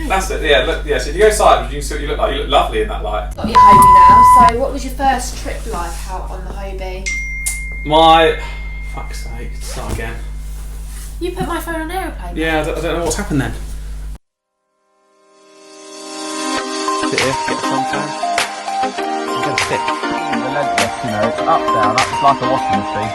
That's it. Yeah, look, yeah. So if you go sideways, you can see what you look like. You look lovely in that light. Got your Hobie now. So, what was your first trip like out on the Hobie? Fuck's sake, start again. You put my phone on aeroplane. Yeah, I don't know what's happened then. Sit here, get the sunshine. I'm going to sit. Relentless, you know, it's up, down, up. It's like a washing machine.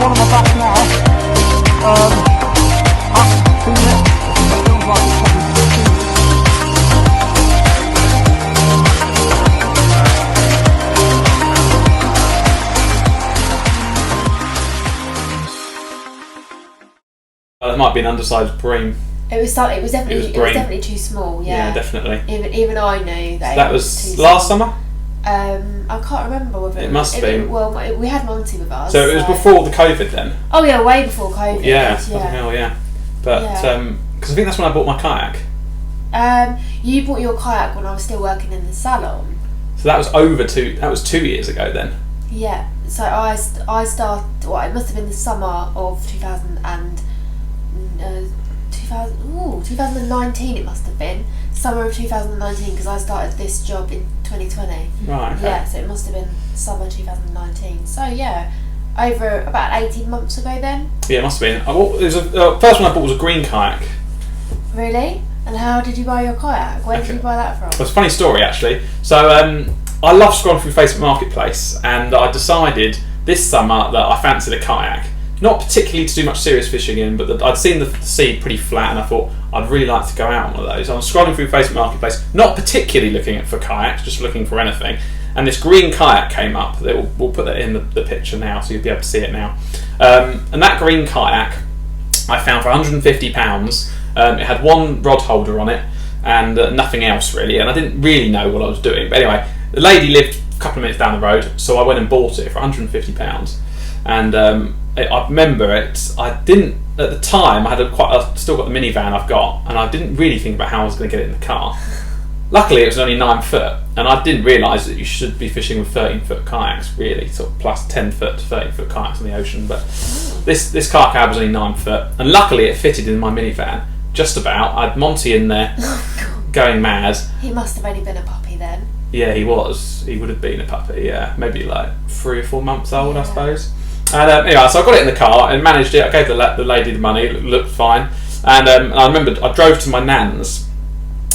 One of my back now. I've seen it. It feels like it's That might be an undersized bream. It was definitely too small. Yeah, Yeah, definitely. Even I knew that. That was last summer? I can't remember whether it must have been. Well, we had Monty with us. So it was before the COVID then? Oh yeah, way before COVID. Yeah, hell yeah. But, because I think that's when I bought my kayak. You bought your kayak when I was still working in the salon. So that was 2 years ago then? Yeah, so I started, it must have been the summer of 2019 it must have been. Summer of 2019, because I started this job in 2020. Right, okay. Yeah, so it must have been summer 2019. So yeah, over about 18 months ago then. Yeah, it must have been. First one I bought was a green kayak. Really? And how did you buy your kayak? Where did you buy that from? Well, it's a funny story actually. So I love scrolling through Facebook Marketplace, and I decided this summer that I fancied a kayak. Not particularly to do much serious fishing in, but I'd seen the sea pretty flat, and I thought I'd really like to go out on one of those. I was scrolling through Facebook Marketplace, not particularly looking for kayaks, just looking for anything. And this green kayak came up. We'll put that in the picture now, so you'll be able to see it now. And that green kayak I found for £150. It had one rod holder on it and nothing else really, and I didn't really know what I was doing. But anyway, the lady lived a couple of minutes down the road, so I went and bought it for £150. And I remember it. I didn't at the time. I still got the minivan I've got, and I didn't really think about how I was going to get it in the car. Luckily, it was only 9 foot, and I didn't realise that you should be fishing with 13-foot kayaks, really, sort of plus 10-foot to 13-foot kayaks in the ocean. But this kayak cab was only 9 foot, and luckily it fitted in my minivan just about. I had Monty in there, going mad. He must have only been a puppy then. Yeah, he was. He would have been a puppy. Yeah, maybe like 3 or 4 months old, I suppose. And anyway, so I got it in the car and managed it. I gave the lady the money. It looked fine. And I remembered I drove to my nan's.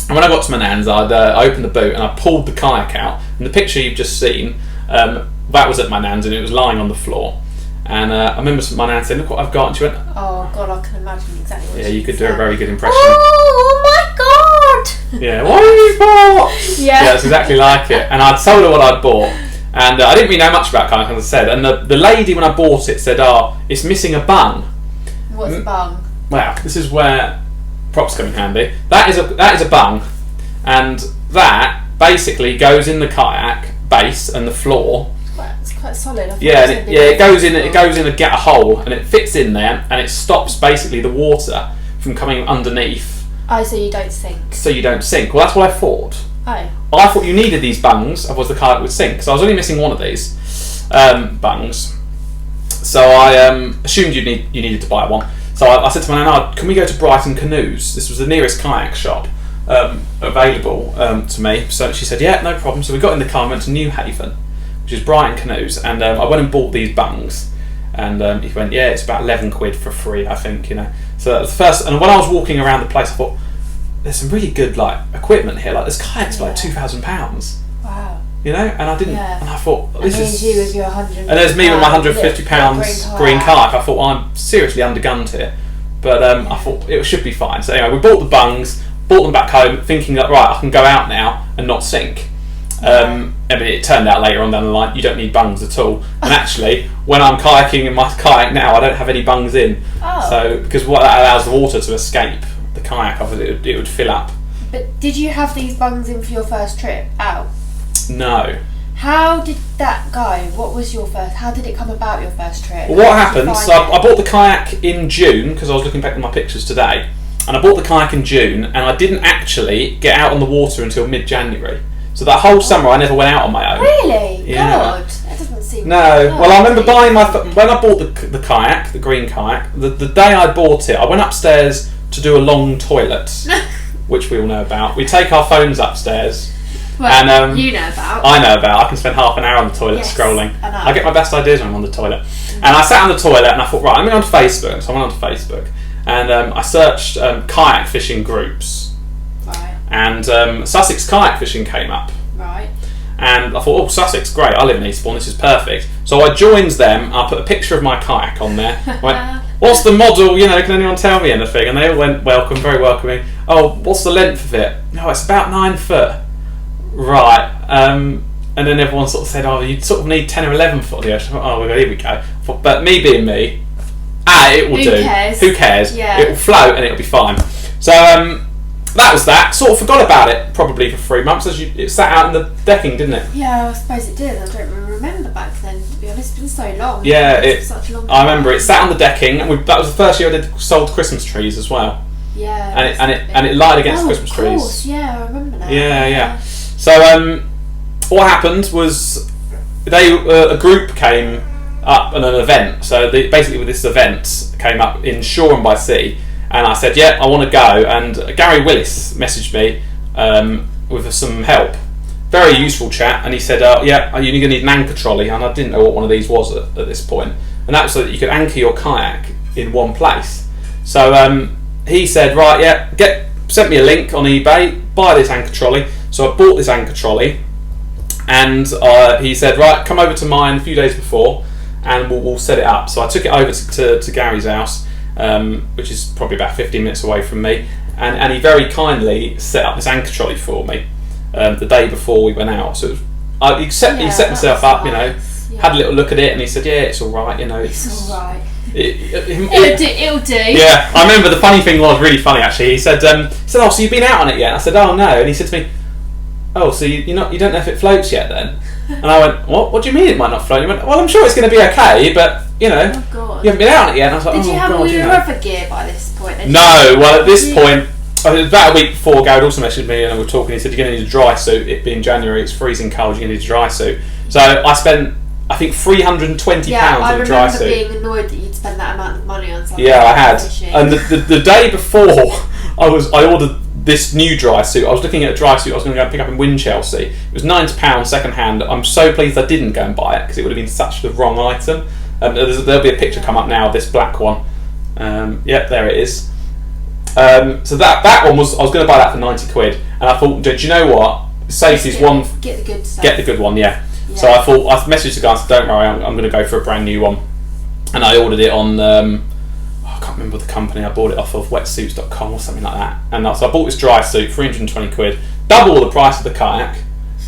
And when I got to my nan's, I opened the boot and I pulled the kayak out. And the picture you've just seen, that was at my nan's, and it was lying on the floor. And I remember my nan saying, "Look what I've got." And she went, "Oh God, I can imagine exactly what." Yeah, you could do a very good impression. Oh my God! Yeah, what have you bought? Yeah, yeah, it's exactly like it. And I'd told her what I'd bought. And I didn't really know much about kayak, as I said. And the lady, when I bought it, said, "Oh, it's missing a bung." What's a bung? Wow, this is where props come in handy. That is a bung, and that basically goes in the kayak base and the floor. It's quite solid. It goes in. It goes in get a hole, and it fits in there, and it stops basically the water from coming underneath. Oh, so you don't sink. So you don't sink. Well, that's what I thought. Oh. I thought you needed these bungs, otherwise the kayak would sink. So I was only missing one of these bungs. So I assumed you needed to buy one. So I said to my nan, "Can we go to Brighton Canoes?" This was the nearest kayak shop available to me. So she said, "Yeah, no problem." So we got in the car and went to New Haven, which is Brighton Canoes, and I went and bought these bungs. And he went, "Yeah, it's about 11 quid for free, I think, you know." So that was the first. And when I was walking around the place, I thought, there's some really good like equipment here. Like there's kayaks for like £2,000. Wow. You know, and I didn't. Yeah. And I thought, this is you with your 100. And there's me with my £150 green kayak. I thought, I'm seriously undergunned here, but I thought it should be fine. So anyway, we bought the bungs, brought them back home, thinking that right, I can go out now and not sink. I mean, it turned out later on down the line you don't need bungs at all. And actually, when I'm kayaking in my kayak now, I don't have any bungs in. Oh. So because what that allows the water to escape the kayak, obviously it would fill up. But did you have these bungs in for your first trip out? No. How did that go? What was your first? How did it come about, your first trip? Well, what happened? So I bought the kayak in June because I was looking back at my pictures today, and I bought the kayak in June, and I didn't actually get out on the water until mid-January. So that whole summer I never went out on my own. Really? Yeah. God, that doesn't seem. No. Well, I remember buying when I bought the kayak, the green kayak. The day I bought it, I went upstairs to do a long toilet, which we all know about. We take our phones upstairs. Well, and you know about. I know about. I can spend half an hour on the toilet scrolling. I know. I get my best ideas when I'm on the toilet. And I sat on the toilet and I thought, right, I'm going on Facebook. So I went onto Facebook and I searched kayak fishing groups. Right. And Sussex kayak fishing came up. Right. And I thought, oh, Sussex, great. I live in Eastbourne. This is perfect. So I joined them. I put a picture of my kayak on there. I went, what's the model? Can anyone tell me anything? And they all went, welcome, very welcoming. Oh, what's the length of it? No, it's about 9 foot. Right. And then everyone sort of said, oh, you sort of need 10 or 11 foot of the ocean. Oh, here we go. I thought, but me being me, it will do. Who cares? Yeah. It will float and it'll be fine. So that was that. Sort of forgot about it probably for 3 months. It sat out in the decking, didn't it? Yeah, I suppose it did. I don't remember back then, to be honest. It's been so long. Yeah, it's such a long time. I remember it sat on the decking, and that was the first year I did sold Christmas trees as well. Yeah. And it lied against Christmas trees. Of course, yeah, I remember that. Yeah. So what happened was a group came up on an event. So basically with this event came up in Shoreham by Sea, and I said, yeah, I want to go. And Gary Willis messaged me with some help. Very useful chat, and he said, yeah, you're going to need an anchor trolley, and I didn't know what one of these was at this point. And that was so that you could anchor your kayak in one place. So he said, right, yeah, sent me a link on eBay, buy this anchor trolley. So I bought this anchor trolley, and he said, right, come over to mine a few days before, and we'll set it up. So I took it over to Gary's house, which is probably about 15 minutes away from me, and he very kindly set up this anchor trolley for me the day before we went out. So he set himself up, nice. had a little look at it, and he said, yeah, it's all right, It's all right. It'll do. Yeah, I remember the funny thing was really funny actually. He said, oh, so you've been out on it yet? And I said, oh no. And he said to me, oh, so you don't know if it floats yet then? And I went, what do you mean it might not float? He went, well, I'm sure it's going to be okay, but oh, God. you haven't been out on it yet. And I was like, Did you have God, all your other gear by this point? No, well at this point, about a week before, Gary also messaged me and we were talking. He said, you're going to need a dry suit. It being January, it's freezing cold, you're going to need a dry suit. So I spent, I think, £320 on a dry suit. I remember being annoyed that you'd spend that amount of money on something. Yeah, I had. Fishing. And the day before I ordered this new dry suit, I was looking at a dry suit I was going to go and pick up in Winchelsea. It was £90 second hand. I'm so pleased I didn't go and buy it because it would have been such the wrong item. There'll be a picture come up now of this black one. Yep, there it is. So that one was, I was going to buy that for £90, and I thought, do you know what? Safety's one. Get the good stuff. Get the good one, yeah. So I thought, I messaged the guy and said, don't worry, I'm going to go for a brand new one. And I ordered it on, I can't remember the company, I bought it off of wetsuits.com or something like that. And so I bought this dry suit, £320, double the price of the kayak,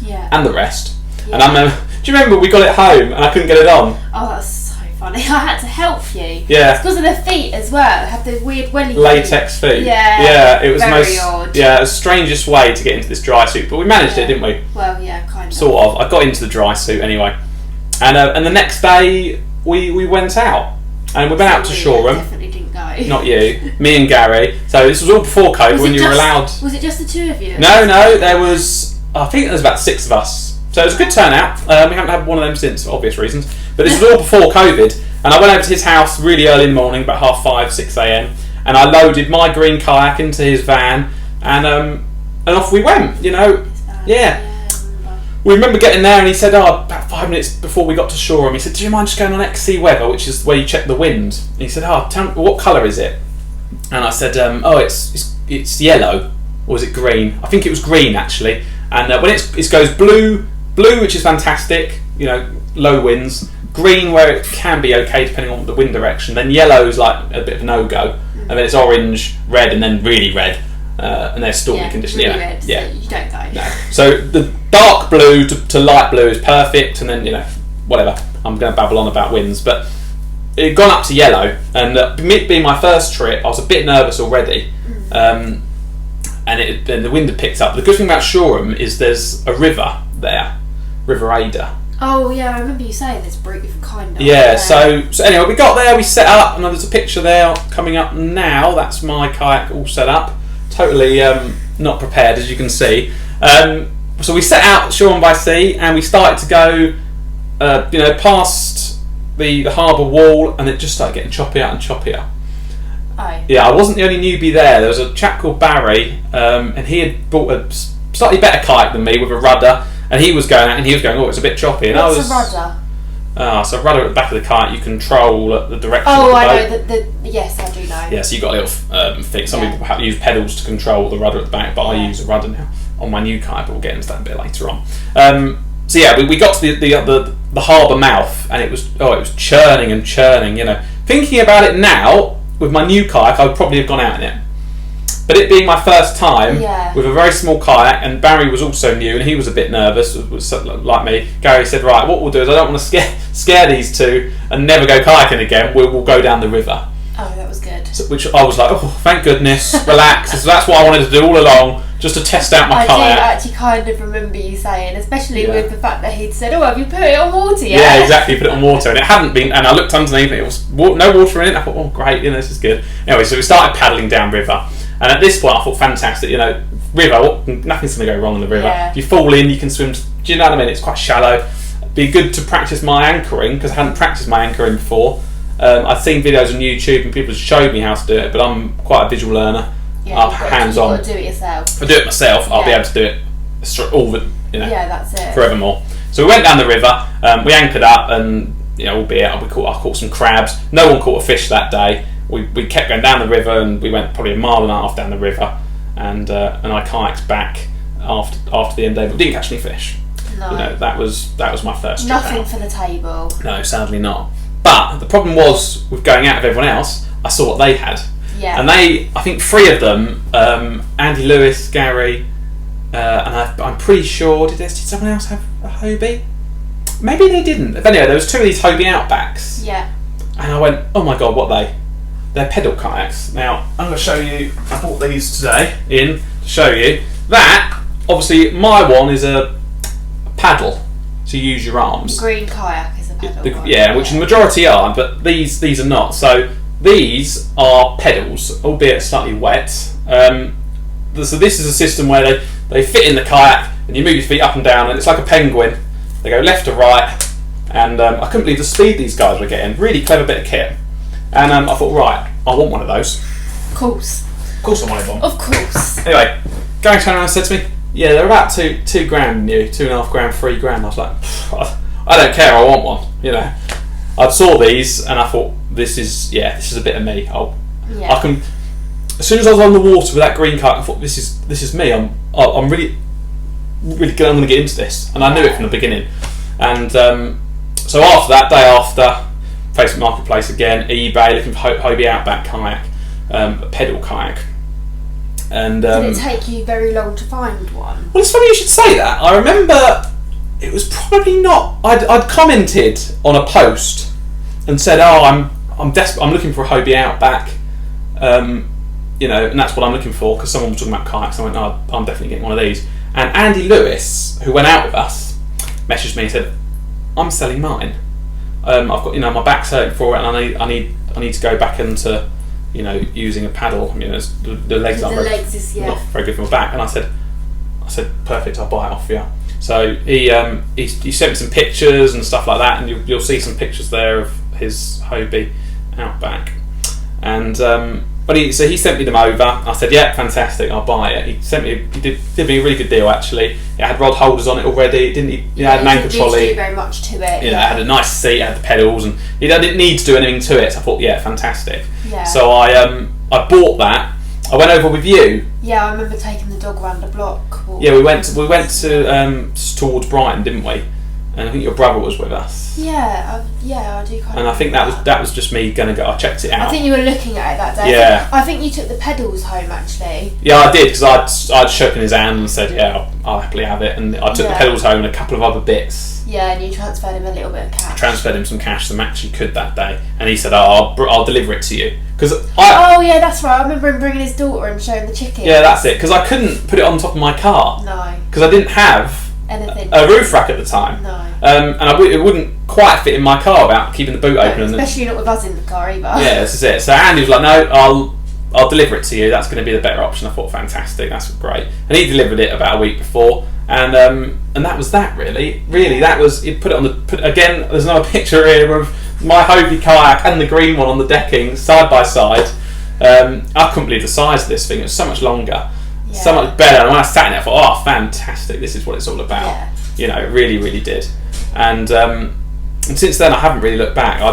and the rest. Yeah. And do you remember we got it home and I couldn't get it on? Oh, that's so funny. I had to help you. Yeah. It's because of the feet as well. Have the weird welly latex feet. Yeah. Yeah, it was very odd. Yeah, it was the strangest way to get into this dry suit, but we managed it, didn't we? Well, yeah, kind of. Sort of. I got into the dry suit anyway, and the next day we went out, and we went out to Shoreham. Definitely didn't go. Not you, me and Gary. So this was all before COVID when you were allowed. Was it just the two of you? No, there was. I think there was about 6 of us. So it was a good turnout. We haven't had one of them since, for obvious reasons. But this was all before COVID, and I went over to his house really early in the morning, about 5:30, 6 a.m. And I loaded my green kayak into his van, and off we went. Yeah. We remember getting there, and he said, about 5 minutes before we got to Shoreham, he said, do you mind just going on XC Weather, which is where you check the wind? And he said, tell me, what colour is it? And I said, it's yellow, or is it green? I think it was green, actually. And when it goes blue, which is fantastic, low winds, green where it can be okay depending on the wind direction, then yellow is like a bit of a no-go, and then it's orange, red, and then really red. And they're stormy conditions. Really red, so you don't go. No. So the dark blue to light blue is perfect, and then whatever. I'm going to babble on about winds, but it had gone up to yellow, and being my first trip, I was a bit nervous already, and the wind had picked up. The good thing about Shoreham is there's a river there, River Ada, Oh yeah, I remember you saying this brief, kind of. Yeah, so anyway, we got there, we set up, and there's a picture there coming up now. That's my kayak all set up. Totally not prepared, as you can see. So we set out Shoreham by Sea, and we started to go, past the harbour wall, and it just started getting choppier and choppier. Oh. Yeah, I wasn't the only newbie there. There was a chap called Barry, and he had bought a slightly better kayak than me with a rudder, and he was going out, and he was going, oh, it's a bit choppy. And What's a rudder? So a rudder at the back of the kayak, you control the direction Oh, of the I boat. know. Yes, I do know. Yeah, so you've got a little thing. Some people use pedals to control the rudder at the back, but I use a rudder now on my new kayak, but we'll get into that a bit later on. So yeah, we got to the harbour mouth, and it was churning and churning. Thinking about it now, with my new kayak, I would probably have gone out in it. But it being my first time with a very small kayak, and Barry was also new, and he was a bit nervous, like me. Gary said, right, what we'll do is I don't want to scare these two and never go kayaking again. We'll go down the river. Oh, that was good. So, which I was like, oh, thank goodness, relax. So that's what I wanted to do all along, just to test out my kayak. I do actually kind of remember you saying, especially with the fact that he'd said, oh, have you put it on water yet? Yeah, exactly, put it on water, and it hadn't been, and I looked underneath, and it was no water in it. I thought, oh, great, this is good. Anyway, so we started paddling down river, and at this point I thought, fantastic, river, nothing's going to go wrong in the river. Yeah. If you fall in, you can swim, do you know what I mean? It's quite shallow. It'd be good to practice my anchoring, because I hadn't practiced my anchoring before. I'd seen videos on YouTube and people showed me how to do it, but I'm quite a visual learner. Yeah, hands-on. You've got to do it yourself. If I do it myself, I'll be able to do it Yeah, that's it. forevermore. So we went down the river, we anchored up, and I caught some crabs. No one caught a fish that day. We kept going down the river, and we went probably a mile and a half down the river, and I kayaked back after the end of the day, but we didn't catch any fish. No. That was my first trip Nothing out. for the table. No, sadly not. But the problem was, with going out with everyone else, I saw what they had. Yeah. And I think three of them, Andy Lewis, Gary, and I'm pretty sure, did someone else have a Hobie? Maybe they didn't. But anyway, there was two of these Hobie Outbacks. Yeah. And I went, oh my god, what are they? They're pedal kayaks. Now, I'm going to show you, I bought these today to show you. That, obviously, my one is a paddle to use your arms. Green kayak is a pedal one. Yeah, which the majority are, but these are not. So these are pedals, albeit slightly wet. So this is a system where they fit in the kayak, and you move your feet up and down, and it's like a penguin. They go left to right, and I couldn't believe the speed these guys were getting. Really clever bit of kit. And I thought, right, I want one of those. Of course. Of course I wanted one. Of course. Anyway, Gary turned around and said to me, yeah, they're about $2 grand new, $2.5 grand, $3 grand. I was like, I don't care, I want one. I saw these and I thought, this is a bit of me. I can. As soon as I was on the water with that green kayak, I thought, this is me. I'm really going to get into this, and I knew it from the beginning. And so after that, day after, Facebook Marketplace again, eBay, looking for Hobie Outback kayak, a pedal kayak. And did it take you very long to find one? Well, it's funny you should say that. I remember it was probably not. I'd commented on a post and said, "Oh, I'm desperate. I'm looking for a Hobie Outback." And that's what I'm looking for, because someone was talking about kayaks. I went, "Oh, I'm definitely getting one of these." And Andy Lewis, who went out with us, messaged me and said, "I'm selling mine. I've got my back's hurting for it, and I need to go back into." Using a paddle. The legs aren't not very good for my back. And I said, perfect, I'll buy it off you. So he sent me some pictures and stuff like that, and you'll see some pictures there of his Hobie Outback. And he sent me them over. I said, yeah, fantastic, I'll buy it. He did me a really good deal actually. It had rod holders on it already, didn't he? It had an anchor trolley. Didn't do very much to it. It had a nice seat, it had the pedals, and it didn't need to do anything to it. So I thought, yeah, fantastic. Yeah. So I bought that. I went over with you. Yeah, I remember taking the dog around the block. Yeah, we went to towards Brighton, didn't we? And I think your brother was with us. Yeah, I do kind of. And I think that was just me going to go. I checked it out. I think you were looking at it that day. Yeah. I think you took the pedals home actually. Yeah, I did, because I'd shook his hand and said, yeah, I'll happily have it. And I took the pedals home and a couple of other bits. Yeah, and you transferred him a little bit of cash. I transferred him some cash, some actually could that day, and he said, I'll deliver it to you. Oh yeah, that's right. I remember him bringing his daughter and showing the chicken. Yeah, that's it. Because I couldn't put it on top of my car. No. Because I didn't have anything. a roof rack at the time. No. And it wouldn't quite fit in my car without keeping the boot open. Especially not with us in the car either. Yeah, this is it. So Andy was like, no, I'll deliver it to you. That's going to be the better option. I thought, fantastic, that's great. And he delivered it about a week before, and that was that really. Really, that was. He put it on again. There's another picture here of my Hobie kayak and the green one on the decking side by side. I couldn't believe the size of this thing. It was so much longer, so much better. And when I sat in it, I thought, oh, fantastic! This is what it's all about. Yeah. You know, it really, really did. And since then, I haven't really looked back. I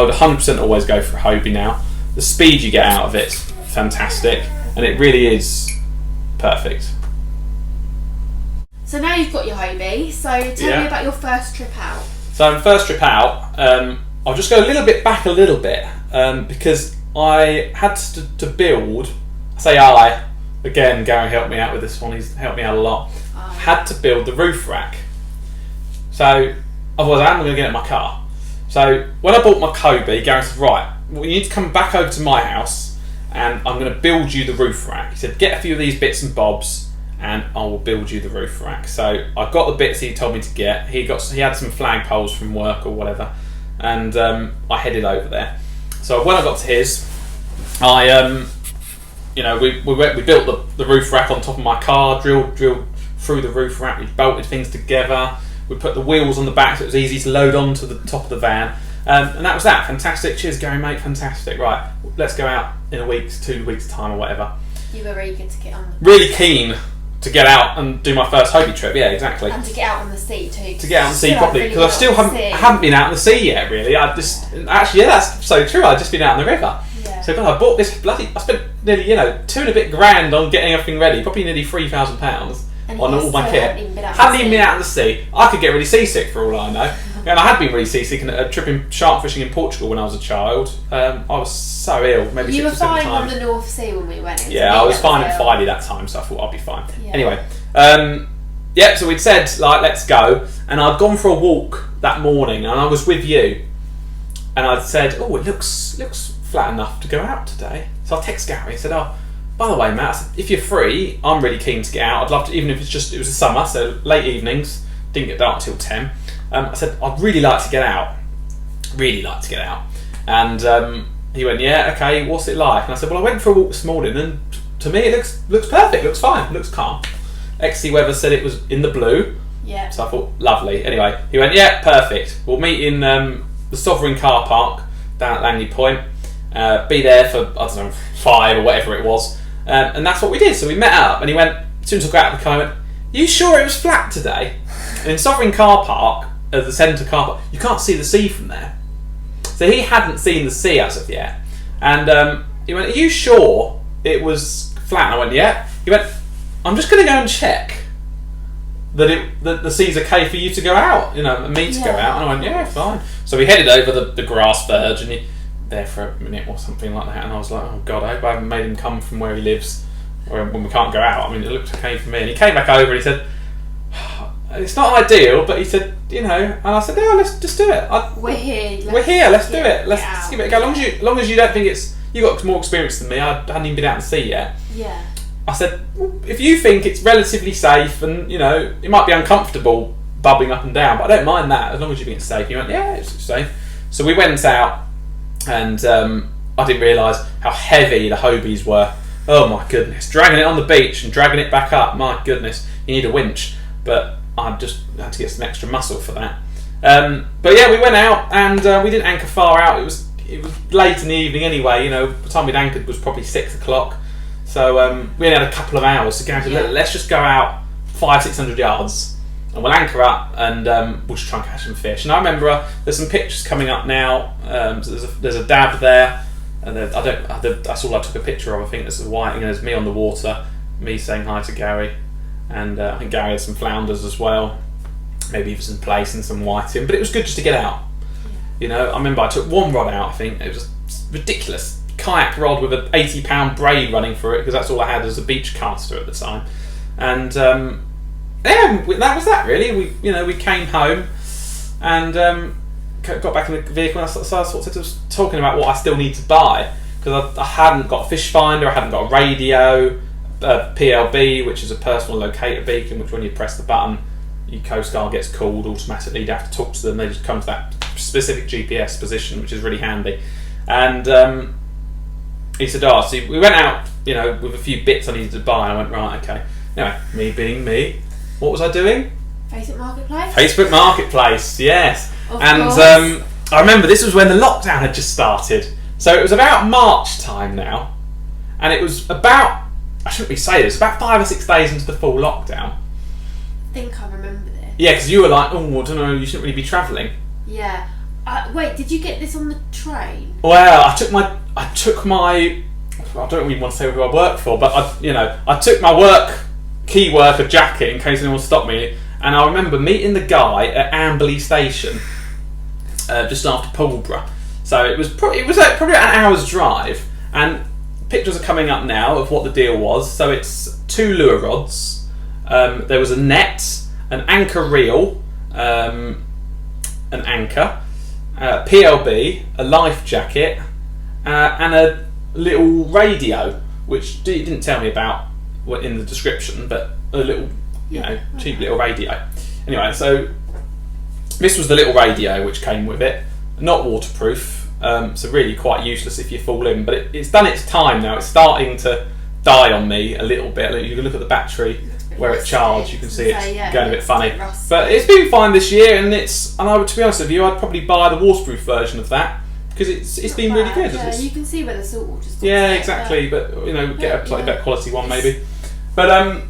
would 100% always go for a Hobie now. The speed you get out of it's fantastic, and it really is perfect. So now you've got your Hobie, so tell me about your first trip out. So my first trip out, I'll just go a little bit back because I had to build, again, Gary helped me out with this one, he's helped me out a lot. Had to build the roof rack. So otherwise I'm going to get it in my car. So when I bought my Hobie, Gary said, right, well, you need to come back over to my house and I'm going to build you the roof rack. He said, get a few of these bits and bobs and I will build you the roof rack. So I got the bits he told me to get. He had some flagpoles from work or whatever, and I headed over there. So when I got to his, we built the roof rack on top of my car, drilled through the roof rack, we bolted things together, we put the wheels on the back so it was easy to load onto the top of the van. And that was that. Fantastic. Cheers, Gary, mate. Fantastic. Right, let's go out in 2 weeks' time or whatever. You were eager to get on. Really keen to get out and do my first Hobie trip. Yeah, exactly. And to get out on the sea too. To get out on the sea properly, because I still haven't been out on the sea yet. Really, that's so true. I've just been out on the river. Yeah. So God, I bought this I spent nearly $2 and a bit grand on getting everything ready. Probably nearly £3,000 on all my kit. Hadn't even been out on the sea. I could get really seasick for all I know. And I had been really seasick in a trip in shark fishing in Portugal when I was a child. I was so ill, maybe 6 or 7 times. You were fine on the North Sea when we went. Yeah, I was fine at Friday that time, so I thought I'd be fine. Yeah. Anyway, so we'd said, let's go. And I'd gone for a walk that morning, and I was with you. And I'd said, oh, it looks flat enough to go out today. So I text Gary and said, oh, by the way, Matt, I said, if you're free, I'm really keen to get out. I'd love to, even if it was a summer, so late evenings, didn't get dark till 10. I said, I'd really like to get out. And he went, yeah, okay, what's it like? And I said, well, I went for a walk this morning and to me it looks perfect, looks fine, looks calm. XC Weather said it was in the blue. Yeah. So I thought, lovely. Anyway, he went, yeah, perfect. We'll meet in the Sovereign car park down at Langley Point. Be there for, 5 or whatever it was. And that's what we did. So we met up and he went, as soon as I got out of the car, he went, you sure it was flat today? And in Sovereign car park, the centre car park, you can't see the sea from there. So he hadn't seen the sea as of yet. And he went, are you sure it was flat? And I went, yeah. He went, I'm just going to go and check that the sea's okay for you to go out, and me to go out. And I went, yeah, fine. So we headed over the grass verge and he there for a minute or something like that. And I was like, oh God, I hope I haven't made him come from where he lives when we can't go out. I mean, it looked okay for me. And he came back over and he said, it's not ideal, but he said, and I said, no, let's just do it. We're here, let's do it. Let's give it a go. As long as you don't think you got more experience than me, I hadn't even been out to sea yet. Yeah. I said, well, if you think it's relatively safe and, it might be uncomfortable bubbling up and down, but I don't mind that as long as you think it's safe. He went, yeah, it's safe. So we went out and I didn't realise how heavy the Hobies were. Oh my goodness. Dragging it on the beach and dragging it back up. My goodness. You need a winch. But I just had to get some extra muscle for that. But yeah, we went out and we didn't anchor far out. It was late in the evening anyway. The time we'd anchored was probably 6 o'clock. So we only had a couple of hours. So Gary said, let's just go out 500-600 yards and we'll anchor up and we'll just try and catch some fish. And I remember there's some pictures coming up now. So there's a dab there. And that's all I took a picture of. I think there's a whiting and there's me on the water, me saying hi to Gary. And I think Gary had some flounders as well, maybe even some plaice and some whiting, but it was good just to get out. I remember I took one rod out. I think it was ridiculous kayak rod with an 80-pound braid running through it because that's all I had as a beach caster at the time. And that was that really. We came home and got back in the vehicle and I sort of was talking about what I still need to buy because I hadn't got a fish finder, I hadn't got a radio. PLB, which is a personal locator beacon, which when you press the button your Coast Guard gets called automatically. You don't have to talk to them; they just come to that specific GPS position, which is really handy. And he said, "Oh, so we went out, with a few bits I needed to buy." And I went, "Right, okay." Anyway, me being me, what was I doing? Facebook Marketplace. Facebook Marketplace, yes. Of and course. I remember this was when the lockdown had just started. So it was about March time now, and it was about, I shouldn't really say this, about 5 or 6 days into the full lockdown. I think I remember this. Yeah, because you were like, "Oh, I don't know, you shouldn't really be travelling." Yeah. Wait, did you get this on the train? Well, I took my, I don't really want to say who I work for, but I took my key worker jacket in case anyone stopped me. And I remember meeting the guy at Amberley Station, just after Pulborough. So it was probably an hour's drive, and pictures are coming up now of what the deal was. So it's 2 lure rods, there was a net, an anchor reel, an anchor, PLB, a life jacket, and a little radio, which you didn't tell me about in the description, but a little, cheap little radio. Anyway, so this was the little radio which came with it, not waterproof, so really quite useless if you fall in, but it's done its time now. It's starting to die on me a little bit. You can look at the battery where it charged, you can see it's going a bit funny. But it's been fine this year, and to be honest with you, I'd probably buy the waterproof version of that, because it's been really good. Yeah, you can see where the salt water stops. Yeah, exactly, but get a slightly better quality one maybe. But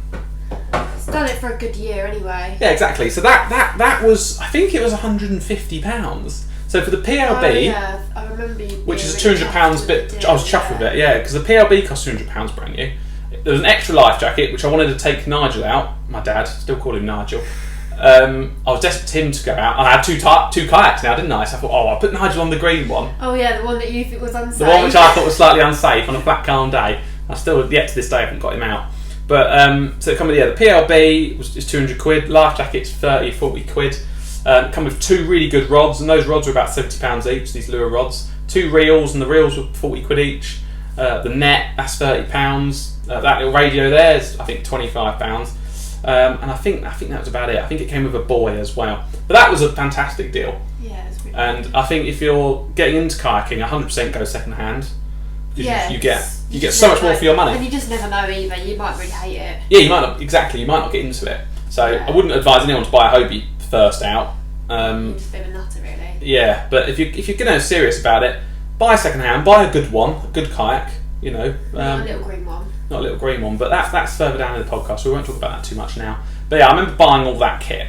it's done it for a good year anyway. yeah, exactly. So that was, I think it was £150. So for the PLB, I remember you. which is a £200 bit, I was chuffed with it. Yeah, because the PLB cost £200 brand new. There was an extra life jacket which I wanted to take Nigel out. My dad, still call him Nigel. I was desperate for him to go out. I had two kayaks now, didn't I? So I thought, I'll put Nigel on the green one. Oh yeah, the one that you think was unsafe. The one which I thought was slightly unsafe on a flat calm day. I still, yet to this day, haven't got him out. But so it come with the PLB is £200, life jacket's 30, 40 quid. Come with 2 really good rods, and those rods were about £70 each. These lure rods, 2 reels, and the reels were 40 quid each. The net, that's £30. That little radio there is, I think, £25. And I think that was about it. I think it came with a buoy as well. But that was a fantastic deal. Yeah, it's really And good. I think if you're getting into kayaking, 100% go second hand. Yeah, you get so much more for your money. And you just never know either. You might really hate it. Yeah, you might not get into it. So Yeah. I wouldn't advise anyone to buy a Hobie first out. It's a bit of a nutter, really. Yeah, but if you're going to serious about it, buy second hand, buy a good one, a good kayak. Not a little green one. Not a little green one, but that's further down in the podcast, so we won't talk about that too much now. But yeah, I remember buying all that kit,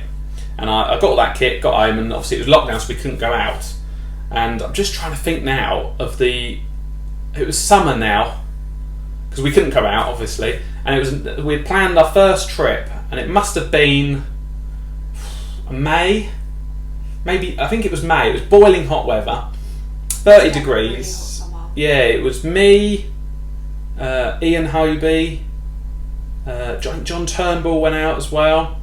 and I got all that kit, got home, and obviously it was lockdown, so we couldn't go out. And I'm just trying to think now of it was summer now, because we couldn't go out, obviously, and we had planned our first trip, and it must have been May, maybe, I think it was May. It was boiling hot weather, 30 degrees. Really hot summer. Yeah, it was me, Ian Hobie, John Turnbull went out as well,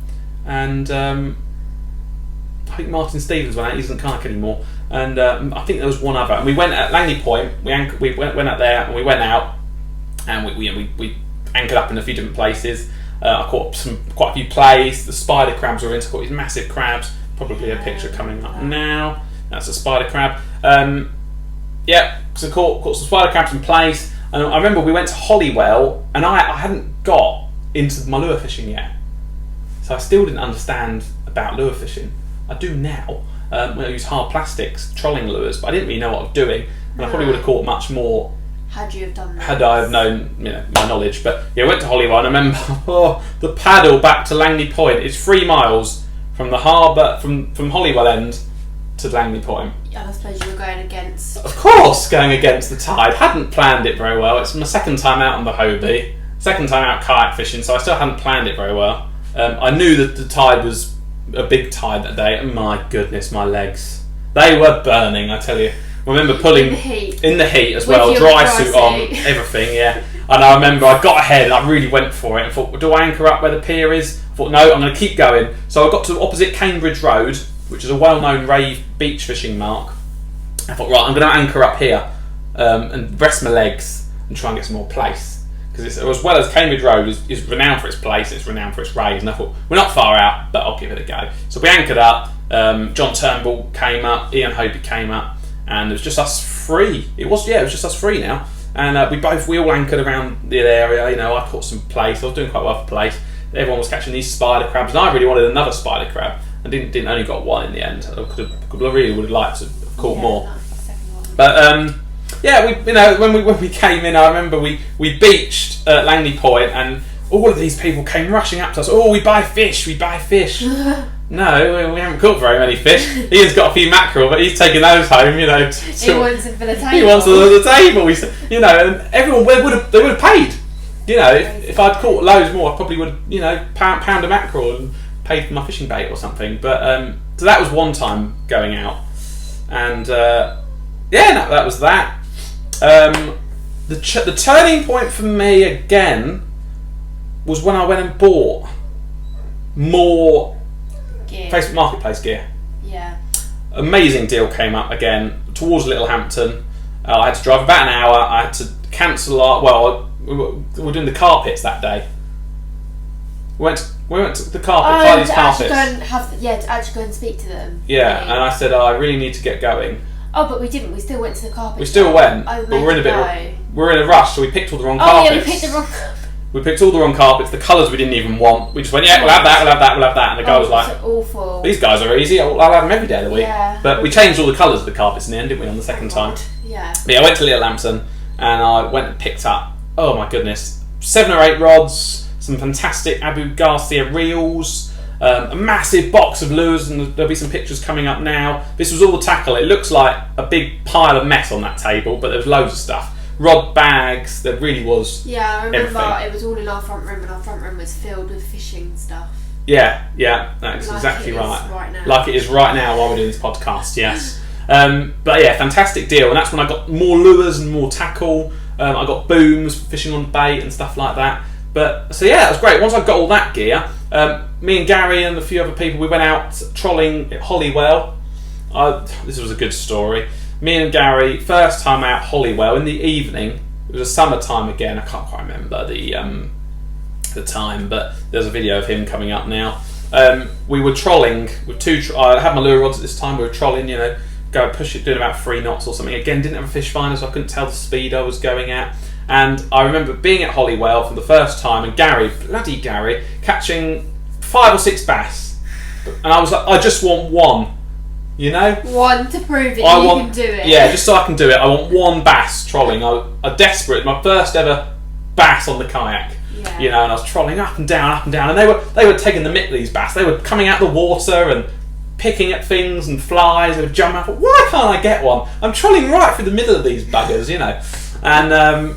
and I think Martin Stevens went out. He doesn't kayak anymore, and I think there was one other. And we went at Langley Point. We went out there, and we went out, and we anchored up in a few different places. I caught quite a few plays. The spider crabs were into. Caught these massive crabs. Probably a picture coming up now. That's a spider crab. So caught some spider crabs in place. And I remember we went to Holywell, and I hadn't got into my lure fishing yet, so I still didn't understand about lure fishing. I do now. I use hard plastics, trolling lures, but I didn't really know what I was doing, and I probably would have caught much more Had you have done that? had I have known, my knowledge. But yeah, I went to Holywell, and I remember the paddle back to Langley Point. It's 3 miles from the harbour, from Holywell End to Langley Point. And I suppose you were going against. Of course, going against the tide. Hadn't planned it very well. It's my second time out on the Hobie, second time out kayak fishing, so I still hadn't planned it very well. I knew that the tide was a big tide that day, and my goodness, my legs, they were burning, I tell you. I remember pulling in the heat as well, With dry your suit dry on, suit. everything, yeah. And I remember I got ahead and I really went for it. I thought, do I anchor up where the pier is? I thought, no, I'm going to keep going. So I got to opposite Cambridge Road, which is a well-known rave beach fishing mark. I thought, right, I'm going to anchor up here and rest my legs and try and get some more place. because as well as Cambridge Road is renowned for its place, it's renowned for its rays, and I thought, we're not far out, but I'll give it a go. So we anchored up, John Turnbull came up, Ian Hobie came up, and it was just us three. It was just us three now, and we all anchored around the area. You know, I caught some plaice. I was doing quite well for plaice. Everyone was catching these spider crabs, and I really wanted another spider crab, and didn't only got one in the end. I really would have liked to have caught more. That's the second one. But when we came in, I remember we beached at Langley Point, and all of these people came rushing up to us. Oh, we buy fish. No, we haven't caught very many fish. Ian's got a few mackerel, but he's taking those home. You know, He wants them for the table. he wants them for the table. And everyone would have paid. You know, if I'd caught loads more, I probably would have, pound of mackerel and paid for my fishing bait or something. But so that was one time going out, and that was that. The turning point for me again was when I went and bought more Gear. Facebook Marketplace gear. Yeah. Amazing deal came up again towards Littlehampton. I had to drive about an hour. I had to cancel we were doing the carpets that day. We went to the Kylie's carpets. To actually go and speak to them. Yeah, and I said, I really need to get going. Oh, but we didn't. We still went to the carpet. We still went, but we're in a rush, so we picked all the wrong carpets. Oh yeah, we picked the wrong. We picked all the wrong carpets. The colours we didn't even want. We just went, we'll have that, and the guy was like, awful. These guys are easy. I'll have them every day of the week. Yeah. But we changed all the colours of the carpets in the end, didn't we? On the second time. Yeah. But yeah, I went to Littlehampton and I went and picked up. Oh my goodness, 7 or 8 rods, some fantastic Abu Garcia reels. A massive box of lures, and there'll be some pictures coming up now. This was all the tackle. It looks like a big pile of mess on that table, but there was loads of stuff. Rod bags, there really was. Yeah, I remember everything. It was all in our front room, and our front room was filled with fishing stuff. Yeah, that's Like exactly it is right. right now. Like it is right now while we're doing this podcast, yes. But yeah, fantastic deal, and that's when I got more lures and more tackle. I got booms, fishing on bait and stuff like that. But so yeah, it was great. Once I got all that gear, me and Gary and a few other people, we went out trolling at Holywell. This was a good story. Me and Gary, first time out Holywell in the evening. It was a summertime again. I can't quite remember the time, but there's a video of him coming up now. We were trolling with I had my lure rods at this time. We were trolling, go push it, doing about 3 knots or something. Again, didn't have a fish finder, so I couldn't tell the speed I was going at. And I remember being at Holywell for the first time, and bloody Gary, catching 5 or 6 bass. And I was like, I just want one, One to prove that can do it. Yeah, just so I can do it. I want one bass trolling. I'm desperate. My first ever bass on the kayak. Yeah. And I was trolling up and down, and they were taking the mick, these bass. They were coming out the water and picking at things and flies. They would jump out. Why can't I get one? I'm trolling right through the middle of these buggers, And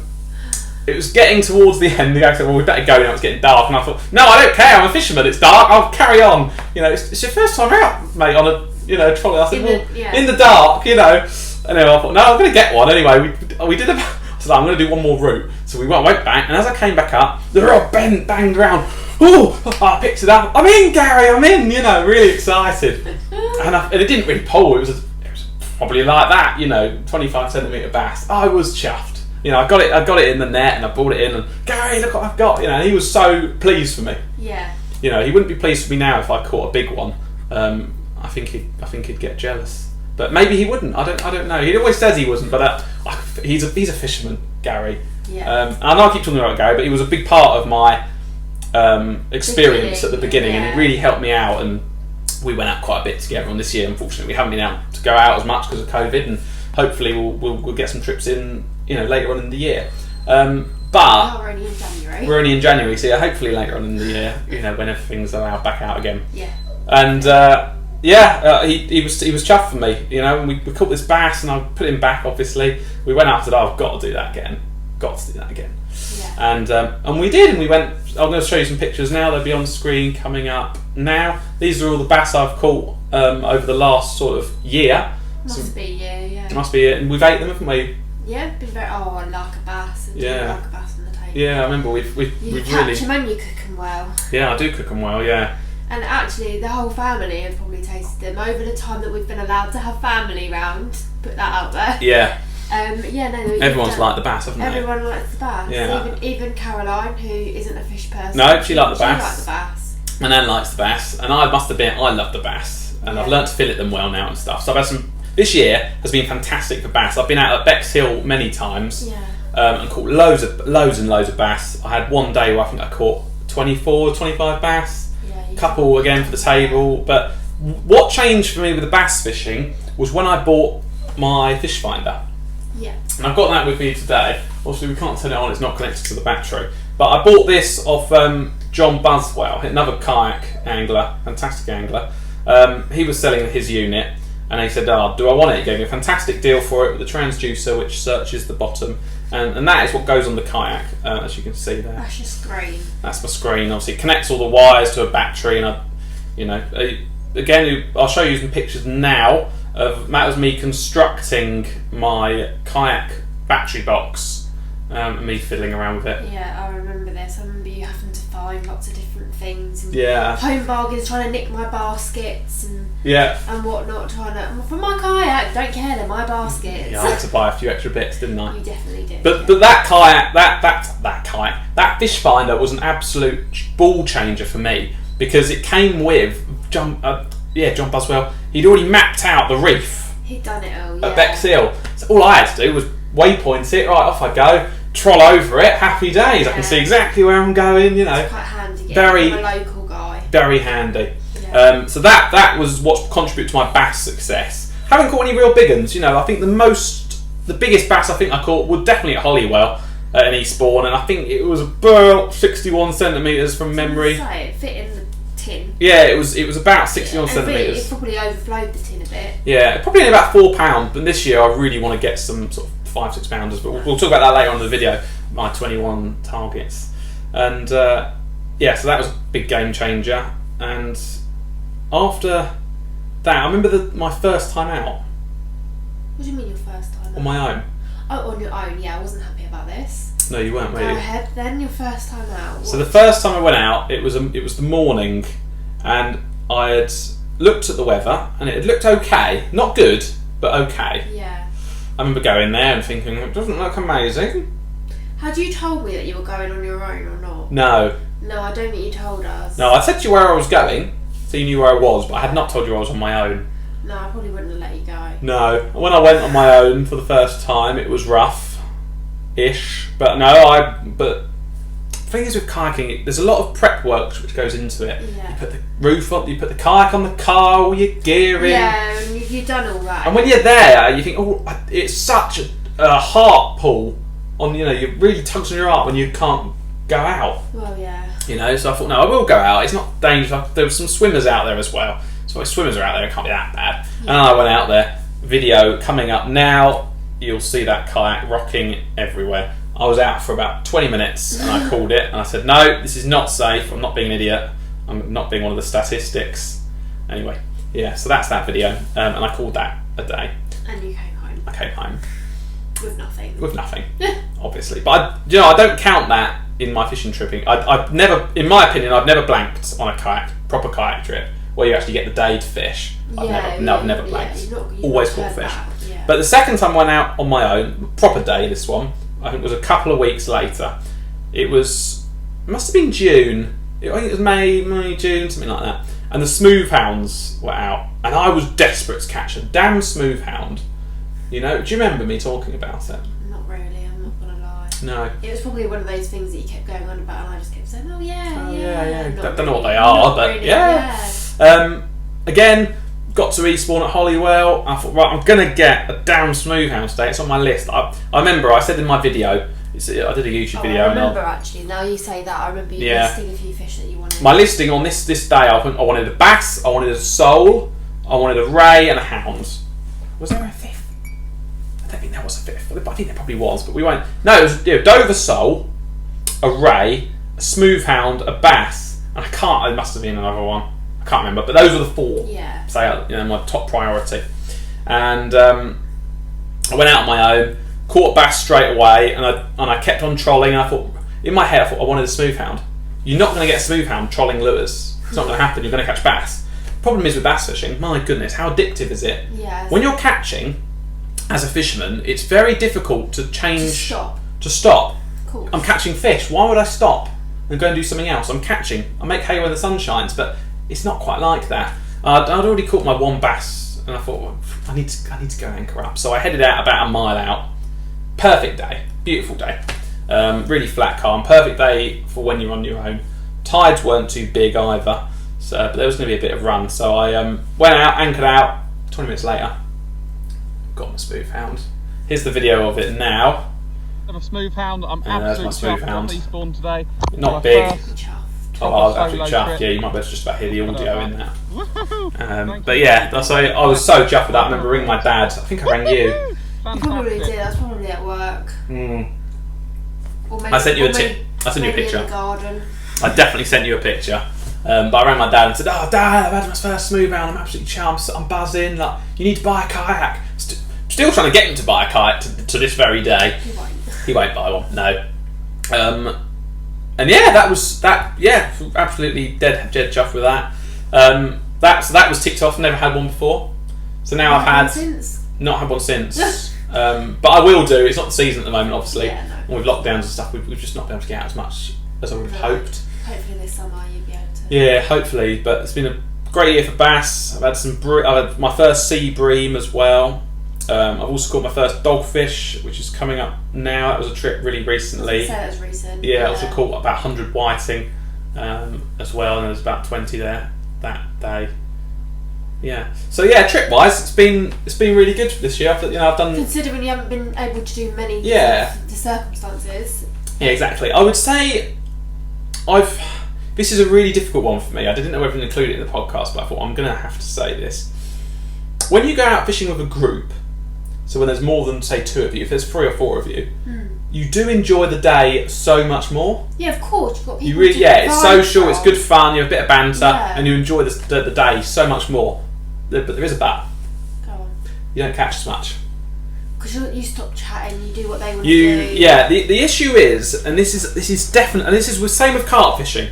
it was getting towards the end. The guy said, well, we better go now, it's getting dark. And I thought, no, I don't care, I'm a fisherman, it's dark, I'll carry on. It's your first time out, mate, on a trolley. I said, in the dark, Anyway, I thought, no, I'm going to get one. Anyway, we did about... I said, I'm going to do one more route. So we went back, and as I came back up, the rod banged around. Oh, I picked it up. I'm in, Gary, I'm in, really excited. And it didn't really pull, it was probably like that, 25 centimetre bass. I was chuffed. I got it in the net, and I brought it in, and Gary, look what I've got. And he was so pleased for me. Yeah. He wouldn't be pleased for me now if I caught a big one. I think he'd get jealous, but maybe he wouldn't. I don't know. He always says he wasn't, but he's a fisherman, Gary. Yeah. And I know I keep talking about Gary, but he was a big part of my experience at the beginning, and he really helped me out. And we went out quite a bit together. And this year, unfortunately, we haven't been out to go out as much because of COVID, and hopefully we'll get some trips in. Later on in the year. But we're only in January. We're only in January, so yeah, hopefully later on in the year, when everything's allowed back out again. Yeah. And he was chuffed for me, and we caught this bass, and I put him back. Obviously, we went out and said, I've got to do that again. Yeah. And we did, and we went. I'm going to show you some pictures now. They'll be on the screen coming up now. These are all the bass I've caught over the last sort of year. Must be, yeah. Must be it, and we've ate them, haven't we? Yeah, been very. I like a bass. And like a bass on the table. Yeah, I remember we've catch them and you cook them well. Yeah, I do cook them well. Yeah. And actually, the whole family have probably tasted them over the time that we've been allowed to have family round. Put that out there. Yeah. Yeah, no. Everyone's liked the bass, haven't they? Everyone likes the bass. Yeah. Even Caroline, who isn't a fish person. No, she liked the bass. She liked the bass. My nan likes the bass, and I must admit, I love the bass, and I've learnt to fillet them well now and stuff. So I've had some. This year has been fantastic for bass. I've been out at Bexhill many times, and caught loads and loads of bass. I had one day where I think I caught 24, 25 bass. Yeah, Couple again for the table. But what changed for me with the bass fishing was when I bought my fish finder. Yeah. And I've got that with me today. Obviously, we can't turn it on; it's not connected to the battery. But I bought this off John Buswell, another kayak angler, fantastic angler. He was selling his unit, and he said, do I want it? He gave me a fantastic deal for it with the transducer, which searches the bottom, and that is what goes on the kayak, as you can see there. That's your screen. That's my screen. Obviously, it connects all the wires to a battery, and again, I'll show you some pictures now. That was me constructing my kayak battery box, and me fiddling around with it. Yeah, I remember this. I remember you having to find lots of different things. And home bargains, trying to nick my baskets and whatnot. For my kayak, don't care, they're my baskets. Yeah, I had to buy a few extra bits, didn't I? You definitely did. But that kayak, that fish finder was an absolute ball changer for me, because it came with John Buswell. He'd already mapped out the reef. He'd done it all, yeah. At Bexhill. So all I had to do was waypoint it, right, off I go, troll over it, happy days. Yeah. I can see exactly where I'm going, It's quite handy, very, from a local guy. Very handy. Yeah. So that was what contributed to my bass success. Haven't caught any real big ones, I think the biggest bass I think I caught was definitely at Hollywell in Eastbourne, and I think it was about 61 centimetres from memory. It fit in the tin. Yeah, it was about 61 centimetres. It probably overflowed the tin a bit. Yeah, probably only about £4, but this year I really want to get some sort of 5-6 pounders, but we'll talk about that later on in the video, my 21 targets. And so that was a big game changer. And after that, I remember my first time out. What do you mean your first time out? On my own. Oh, on your own, yeah, I wasn't happy about this. No, you weren't, were you? Go ahead then, your first time out. So the first time I went out, it was the morning, and I had looked at the weather, and it had looked okay. Not good, but okay. Yeah. I remember going there and thinking, it doesn't look amazing. Had you told me that you were going on your own or not? No. No, I don't think you told us. No, I said to you where I was going, so you knew where I was, but I had not told you I was on my own. No, I probably wouldn't have let you go. No. When I went on my own for the first time, it was rough-ish. But the thing is with kayaking, there's a lot of prep work which goes into it. Yeah. You put the roof on, you put the kayak on the car, all your gear in. Yeah, and you've done all that. And when you're there, you think, it's such a heart pull on, you really tugs on your heart when you can't go out. Well, yeah. So I thought, no, I will go out. It's not dangerous. There were some swimmers out there as well. So if swimmers are out there, it can't be that bad. Yeah. And I went out there. Video coming up now. You'll see that kayak rocking everywhere. I was out for about 20 minutes and I called it and I said, no, this is not safe. I'm not being an idiot. I'm not being one of the statistics. Anyway, so that's that video. And I called that a day. And you came home. I came home. With nothing. With nothing, obviously. But I don't count that in my fishing tripping. I've never, in my opinion, I've never blanked on a proper kayak trip where you actually get the day to fish. I've never blanked. Always caught fish. Yeah. But the second time I went out on my own, proper day, this one, I think it was a couple of weeks later. It must have been June. I think it was May, June, something like that. And the smooth hounds were out, and I was desperate to catch a damn smooth hound. Do you remember me talking about it? Not really, I'm not gonna lie. No. It was probably one of those things that you kept going on about, and I just kept saying, oh yeah. Don't know what they are, but really, yeah. Again, got to Eastbourne at Hollywell. I thought, right, I'm gonna get a damn smooth hound today. It's on my list. I remember I said in my video. I did a YouTube video. I remember actually. Now you say that, I remember you listing a few fish that you wanted. My listing on this day, I wanted a bass, I wanted a sole, I wanted a ray, and a hound. Was there a fifth? I don't think there was a fifth. I think there probably was, but we won't. No, it was Dover sole, a ray, a smooth hound, a bass, and it must have been another one. I can't remember, but those were the four. Yeah. So my top priority, and I went out on my own. Caught a bass straight away, and I kept on trolling. And I thought, in my head, I wanted a smooth hound. You're not going to get a smooth hound trolling lures. It's not going to happen. You're going to catch bass. Problem is with bass fishing, my goodness, how addictive is it? Yeah. When you're catching, as a fisherman, it's very difficult to change. To stop. Cool. I'm catching fish. Why would I stop and go and do something else? I'm catching. I make hay when the sun shines, but it's not quite like that. I'd already caught my one bass, and I thought, well, I need to go anchor up. So I headed out about a mile out. Perfect day, beautiful day, really flat calm. Perfect day for when you're on your own. Tides weren't too big either, but there was going to be a bit of run. So I went out, anchored out. 20 minutes later, got my smooth hound. Here's the video of it now. I have a smooth hound. I'm absolutely chuffed. Got these spawned today. Not big. I was absolutely chuffed. Trip. Yeah, you might be able to just about hear the audio in that. But yeah, I was so chuffed with that. I remember ringing my dad. I think I rang you. You probably did. I was probably at work. Or maybe, I sent you a picture. In the garden. I definitely sent you a picture. But I rang my dad and said, "Oh, Dad, I've had my first smooth hound. I'm absolutely chuffed. I'm buzzing. Like, you need to buy a kayak." Still trying to get him to buy a kayak to this very day. He won't buy one. No. And yeah, that was that. Yeah, absolutely dead chuffed with that. That was ticked off. Never had one before. So now not had one since. But I will do. It's not the season at the moment, obviously. Yeah, no. And with lockdowns and stuff, we've just not been able to get out as much as I would have hoped. Hopefully this summer you'll be able to. Yeah, hopefully. But it's been a great year for bass. I've had my first sea bream as well. I've also caught my first dogfish, which is coming up now. That was a trip really recently. I was going to say that was recent. Yeah, I also caught about 100 whiting as well, and there was about 20 there that day. Yeah. So yeah, trip wise, it's been really good this year. I've done. Considering you haven't been able to do many. Yeah. The circumstances. Yeah, exactly. I would say this is a really difficult one for me. I didn't know whether to include it in the podcast, but I thought I'm going to have to say this. When you go out fishing with a group, so when there's more than, say, 2 of you, if there's 3 or 4 of you, you do enjoy the day so much more. Yeah, of course. You've got people it's social, it's good fun, you have a bit of banter, and you enjoy the day so much more. But there is a but. Go on. You don't catch as much. Because you stop chatting, you do what they want to do. Yeah, the issue is, and this is definite, and this is the same with carp fishing.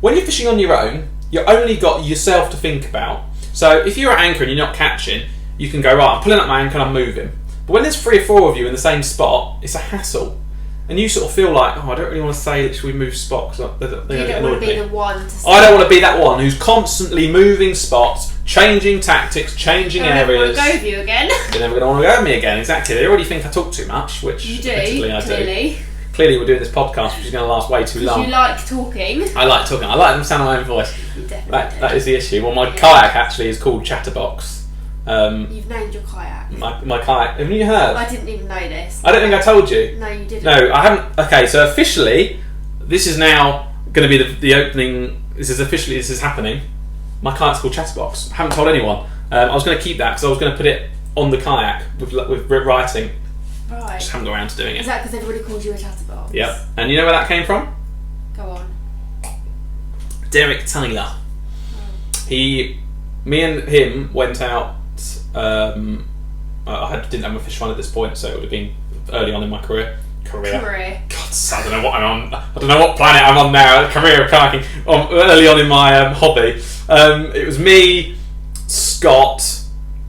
When you're fishing on your own, you've only got yourself to think about. So if you're at anchor and you're not catching, you can go, right, I'm pulling up my anchor and I'm moving. But when there's 3 or 4 of you in the same spot, it's a hassle. And you sort of feel like, I don't really want to say, should we move spots? You don't want to be the one to say. I don't want to be that one who's constantly moving spots, changing tactics, changing areas. They're never going to go with you again. They're never going to want to go with me again, exactly. They already think I talk too much, which you do, I clearly. do. Clearly we're doing this podcast, which is going to last way too long. You like talking. I like talking. I like the sound of my own voice. You definitely do. That is the issue. Well, my kayak actually is called Chatterbox. You've named your kayak. My kayak. Haven't you heard? I didn't even know this. I don't think I told you. No, you didn't. No, I haven't. Okay, so officially, this is now going to be the opening. This is happening. My kayak's called Chatterbox. I haven't told anyone. I was going to keep that because I was going to put it on the kayak with writing. Right. Just haven't got around to doing it. Is that because everybody calls you a chatterbox? Yep. And you know where that came from? Go on. Derek Taylor. Me and him went out. I didn't have a fish one at this point, so it would have been early on in my career. God, I don't know what I'm on. I don't know what planet I'm on now. Career of kayaking. Early on in my hobby, it was me, Scott,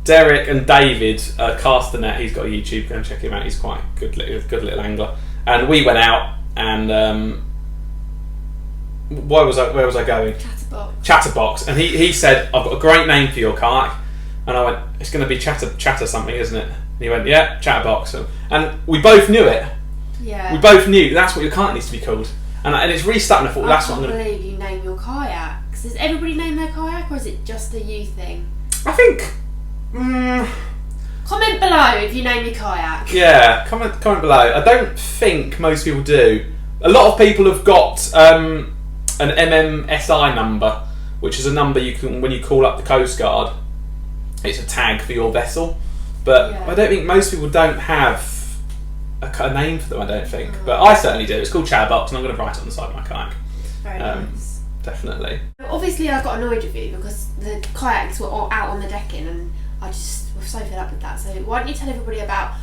Derek, and David. Castanet. He's got a YouTube. Go and check him out. He's quite good little angler. And we went out and. Where was I going? Chatterbox. And he said, "I've got a great name for your kayak." And I went, "It's going to be chatter something, isn't it?" And he went, "Yeah, Chatterbox." And we both knew it. Yeah. We both knew that's what your kayak needs to be called. And it's really stuck. And I thought, that's what I'm going to. I can't believe you name your kayaks. Does everybody name their kayak, or is it just a you thing? I think. Comment below if you name your kayak. Yeah, comment below. I don't think most people do. A lot of people have got an MMSI number, which is a number you can, when you call up the Coast Guard, it's a tag for your vessel. But I don't think most people don't have a name for them, I don't think. But I certainly do. It's called Chatterbox, and I'm going to write it on the side of my kayak. Very nice. Definitely. Obviously, I got annoyed with you because the kayaks were all out on the decking, and I just was so fed up with that. So why don't you tell everybody about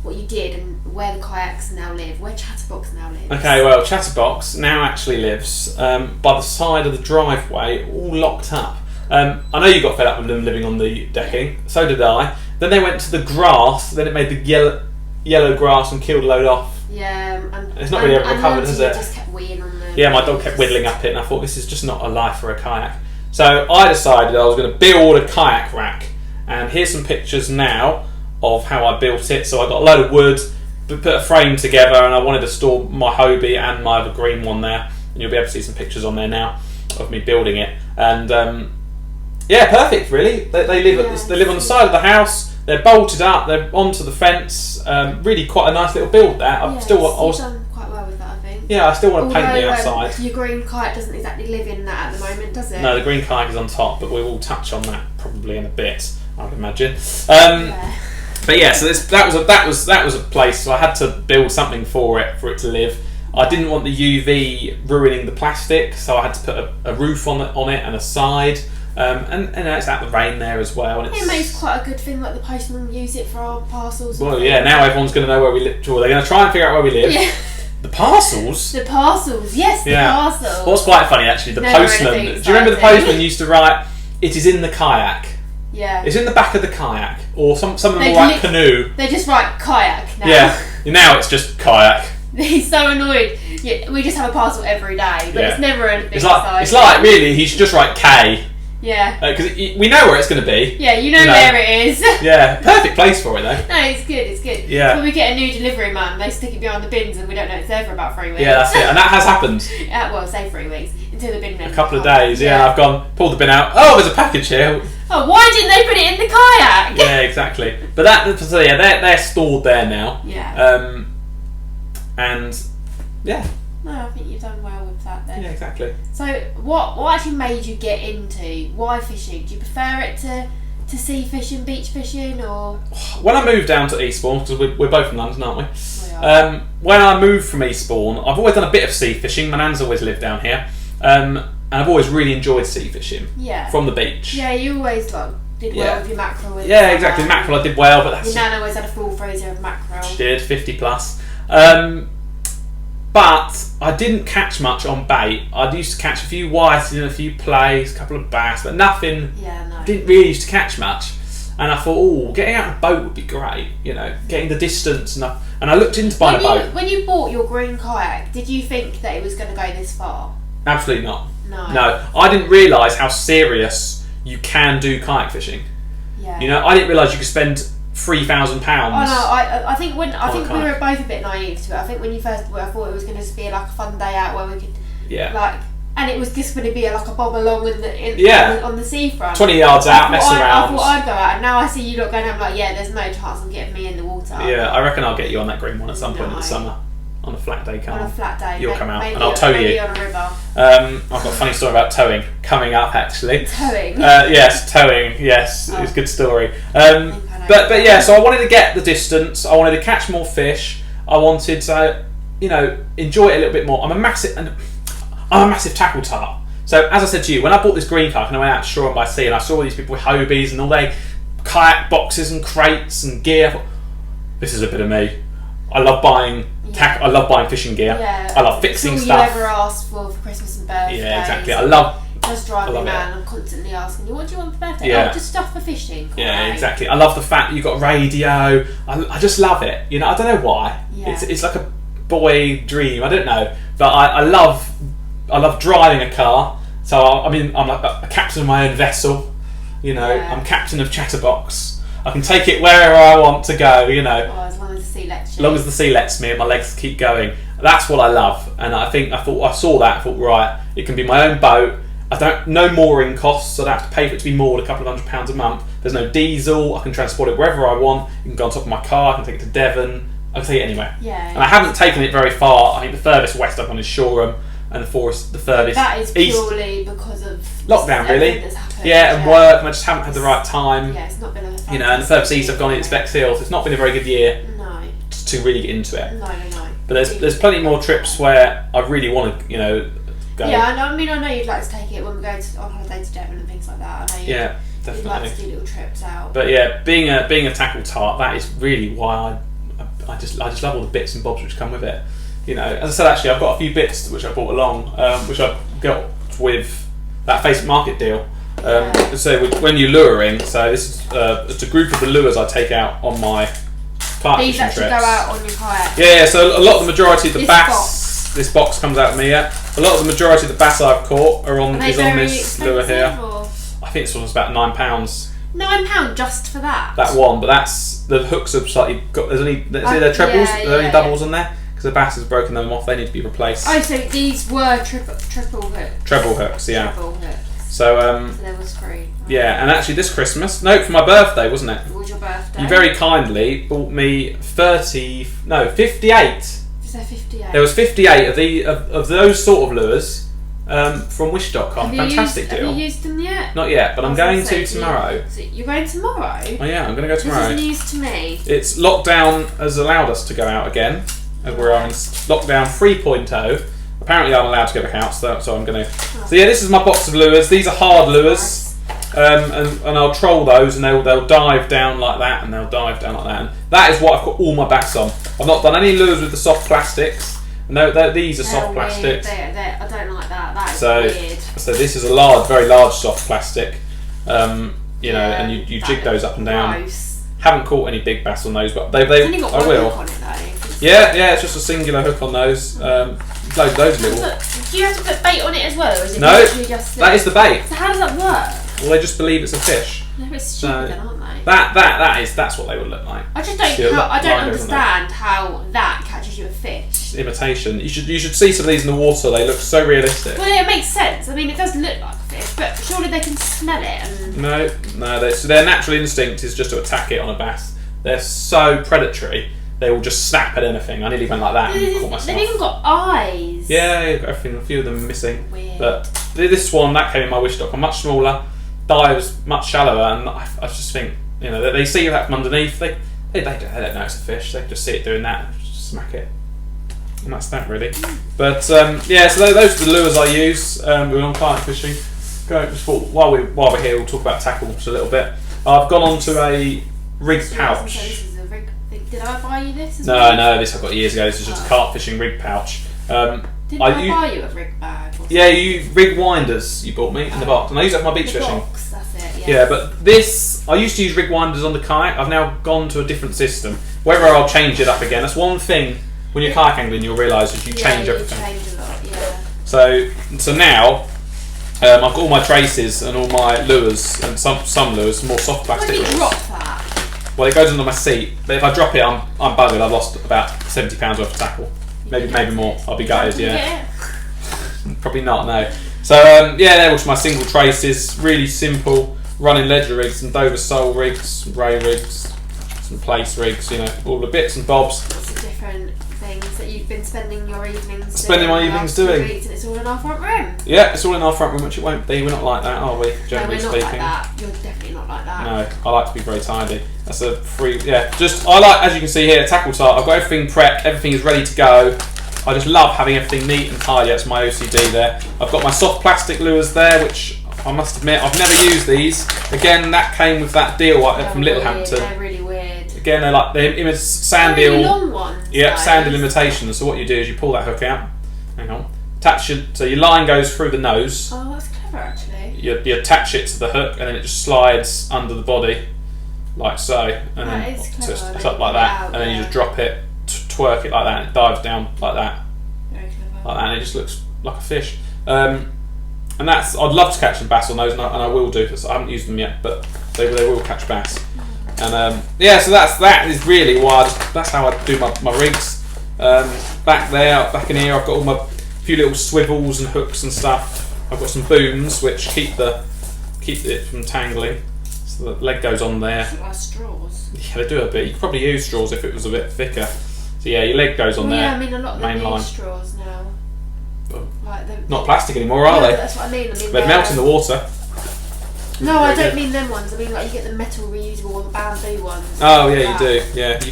what you did and where the kayaks now live, where Chatterbox now lives? Okay, well, Chatterbox now actually lives by the side of the driveway, all locked up. I know you got fed up with them living on the decking, so did I. Then they went to the grass. Then it made the yellow grass and killed a load off. Yeah, and it's not really ever recovered, has it? Just kept weeing on the. Yeah, my dog kept whittling up it, and I thought this is just not a life for a kayak. So I decided I was going to build a kayak rack, and here's some pictures now of how I built it. So I got a load of wood, put a frame together, and I wanted to store my Hobie and my other green one there, and you'll be able to see some pictures on there now of me building it. And yeah, perfect. Really, they live on the side of the house. They're bolted up. They're onto the fence. Really, quite a nice little build. There, You've done quite well with that, I think. Yeah, I still want to paint the outside. Your green kayak doesn't exactly live in that at the moment, does it? No, the green kayak is on top, but we will touch on that probably in a bit, I would imagine. But yeah, so that was a place. So I had to build something for it to live. I didn't want the UV ruining the plastic, so I had to put a roof on it and a side. And it's out the rain there as well. And it makes quite a good thing, like the postman use it for our parcels. Well, yeah, now everyone's going to know where we live. They're going to try and figure out where we live. Yeah. The parcels? The parcels, yes, the parcels. What's quite funny, actually, the postman. Do you remember the postman used to write, "It is in the kayak"? Yeah. It's in the back of the kayak. Or some of them will write canoe. They just write kayak now. Yeah. Now it's just kayak. He's so annoyed. Yeah, we just have a parcel every day, but it's never anything. It's like really, he should just write K. Yeah. Because we know where it's going to be. Yeah, you know where it is. Yeah, perfect place for it though. No, it's good. Yeah. When we get a new delivery man, they stick it behind the bins and we don't know it's there for about 3 weeks. Yeah, that's it. And that has happened. Well, say 3 weeks. Until the bin man. A couple of days, yeah. I've pulled the bin out. Oh, there's a package here. Oh, why didn't they put it in the kayak? Yeah, exactly. But they're stored there now. Yeah. And yeah. No, I think you've done well with that then. Yeah, exactly. So, what actually made you get into why fishing? Do you prefer it to sea fishing, beach fishing, or? When I moved down to Eastbourne, because we're both from London, aren't we? We are. When I moved from Eastbourne, I've always done a bit of sea fishing. My nan's always lived down here, and I've always really enjoyed sea fishing. Yeah. From the beach. Yeah, you always did well with your mackerel. Yeah, exactly. Mackerel, I did well, but that's. Your nan always had a full freezer of mackerel. She did 50 plus. But I didn't catch much on bait. I used to catch a few whiting, a few plays, a couple of bass, but nothing. Yeah, no. Didn't really used to catch much. And I thought, getting out of a boat would be great. Getting the distance and I looked into buying a boat. When you bought your green kayak, did you think that it was going to go this far? Absolutely not. No. I didn't realise how serious you can do kayak fishing. Yeah. I didn't realise you could spend £3,000. Oh no, I think we were both a bit naive to it. I think when you first bought it, I thought it was going to be like a fun day out where we could and it was just going to be like a bob along on the seafront. 20 yards out, mess around. I thought I'd go out, and now I see you lot going out. I'm like, yeah, there's no chance of getting me in the water. Yeah, I reckon I'll get you on that green one at some point in the summer. On a flat day, On a flat day. You'll come out and I'll tow you. Maybe on a river. I've got a funny story about towing coming up actually. Towing? Yes, towing. Yes, it's a good story. But yeah, so I wanted to get the distance. I wanted to catch more fish. I wanted to, enjoy it a little bit more. I'm a massive tackle tart. So as I said to you, when I bought this green kayak and I went out to Shore by Sea and I saw all these people with Hobies and all their kayak boxes and crates and gear, I thought, this is a bit of me. I love buying I love buying fishing gear. Yeah. I love fixing it's all stuff. you ever asked for Christmas and birthday. Yeah, exactly. I love. It does drive me mad. I'm constantly asking you, what do you want for birthday? Yeah. Oh, just stuff for fishing. Yeah, exactly. I love the fact that you've got radio. I just love it. I don't know why. Yeah. It's like a boy dream. I don't know, but I love driving a car. So I'm like a captain of my own vessel. I'm captain of Chatterbox. I can take it wherever I want to go. As long as the sea lets you. As long as the sea lets me and my legs keep going. That's what I love. And I saw that. I thought, right, it can be my own boat. No mooring costs. So I don't have to pay for it to be moored a couple of £100 a month. There's no diesel. I can transport it wherever I want. You can go on top of my car. I can take it to Devon. I can take it anywhere. Yeah. And I haven't taken it very far. I think the furthest west I've gone is Shoreham, and the furthest that is east. Purely because of lockdown, really. That's happened. Yeah, and work. And I just haven't had the right time. Yeah, it's not been a and the furthest east I've gone is Bexhill. So it's not been a very good year. No. To really get into it. No. But there's plenty more trips where I really want to, go. Yeah, I know you'd like to take it when we go on holiday to Devon and things like that. I know definitely. You'd like to do little trips out. But yeah, being a tackle tart, that is really why I just love all the bits and bobs which come with it. As I said, actually, I've got a few bits which I brought along, which I got with that Facebook Market deal. So when you're luring, so this is it's a group of the lures I take out on my kayak These fishing actually trips. go out on your kayak. Yeah, so a lot of the majority of the This bass, this box comes out of me. Yeah, a lot of the majority of the bass I've caught is on this lure here. Or? I think this one's about £9. £9 just for that. That one, but that's the hooks have slightly got. There's only there trebles. There's only doubles on there because the bass has broken them off. They need to be replaced. Oh, so these were triple hooks. Treble hooks, yeah. Treble hooks. So So there was free. yeah, and actually this Christmas, no, for my birthday, wasn't it? What was your birthday? You very kindly bought me 58. Is there 58? There was 58 of those sort of lures from Wish.com. Fantastic deal. Have you used them yet? Not yet, but I'm going to tomorrow. So you're going tomorrow? Oh yeah, I'm going to go tomorrow. This is news to me. It's lockdown has allowed us to go out again, as we're on lockdown 3.0. Apparently I'm allowed to go back out, so I'm going to... So yeah, this is my box of lures. These are hard lures, and I'll troll those, and they'll dive down like that, and they'll dive down like that. And that is what I've got all my bass on. I've not done any lures with the soft plastics. No, these are soft plastics. I don't like that. That is weird. So this is a very large soft plastic. And you jig those up and down. Gross. Haven't caught any big bass on those, but I got will. Hook on it, though. Yeah, it's just a singular hook on those. Those little. Do you have to put bait on it as well, or is it No, literally just that is the bait. So how does that work? Well, they just believe it's a fish. They're stupid, then, aren't they? That's what they would look like. I just don't. I don't understand how that catches you a fish. It's imitation. You should see some of these in the water. They look so realistic. Well, it makes sense. I mean, it does look like a fish, but surely they can smell it. And No. Their natural instinct is just to attack it on a bass. They're so predatory. They will just snap at anything. I nearly went like that and caught myself. They've even got eyes. Yeah, everything. A few of them are missing. Weird. But this one that came in my Wish.com, much smaller, dives much shallower, and I just think they see that from underneath. They don't know it's a fish. They just see it doing that, and just smack it, and that's that really. But so those are the lures I use. We're on kayak fishing. Just thought while we're here, we'll talk about tackle just a little bit. I've gone on to a rig pouch. This is a rig. Did I buy you this? No, this I got years ago. This is just a carp fishing rig pouch. Did I buy you a rig bag? Yeah, you rig winders you bought me in the box, and I use that for my beach fishing. Box, that's it. Yeah, but this I used to use rig winders on the kayak. I've now gone to a different system. Whether I'll change it up again. That's one thing when you're kayak angling you'll realise is you change everything. Change a lot, yeah. So now I've got all my traces and all my lures and some lures, more soft plastic. Why did you lures. drop that? Well, it goes under my seat. But if I drop it, I'm buggered. I've lost about £70 worth of tackle. Maybe more. I'll be gutted. Yeah. Probably not. No. So they're all my single traces. Really simple running ledger rigs, some Dover sole rigs, some ray rigs, some place rigs. All the bits and bobs. Lots of different things that you've been spending your evenings. Spending my evenings doing. Weeks, and it's all in our front room. Yeah, it's all in our front room, which it won't be. We're not like that, are we? Generally no, we're not speaking. like that. You're definitely not like that. No, I like to be very tidy. That's a free. Yeah, I like, as you can see here, tackle start. I've got everything prepped. Everything is ready to go. I just love having everything neat and tidy. That's my OCD there. I've got my soft plastic lures there, which I must admit I've never used these. Again, that came with that deal from Littlehampton. They're really weird. Again, they're like they're sand eel. Really long ones. Yep, sand eel imitations. So what you do is you pull that hook out. Hang on. So your line goes through the nose. Oh, that's clever actually. You attach it to the hook, and then it just slides under the body, like so, and then so it's up like that, and then you just drop it, twerk it like that, and it dives down like that, Very clever. like that, and it just looks like a fish. And that's I'd love to catch some bass on those, and I will do because I haven't used them yet, but they will catch bass. And so that is really why that's how I do my rigs. Back in here, I've got all my few little swivels and hooks and stuff. I've got some booms which keep it from tangling. So the leg goes on there. Like straws. Yeah, they do a bit. You could probably use straws if it was a bit thicker. So yeah, your leg goes on there. Yeah, I mean a lot of them line. use straws now. Not plastic anymore, are they? That's what I mean. They melt in the water. No, I don't mean them ones. I mean like you get the metal reusable or the bamboo ones. Oh yeah, you do. Yeah, you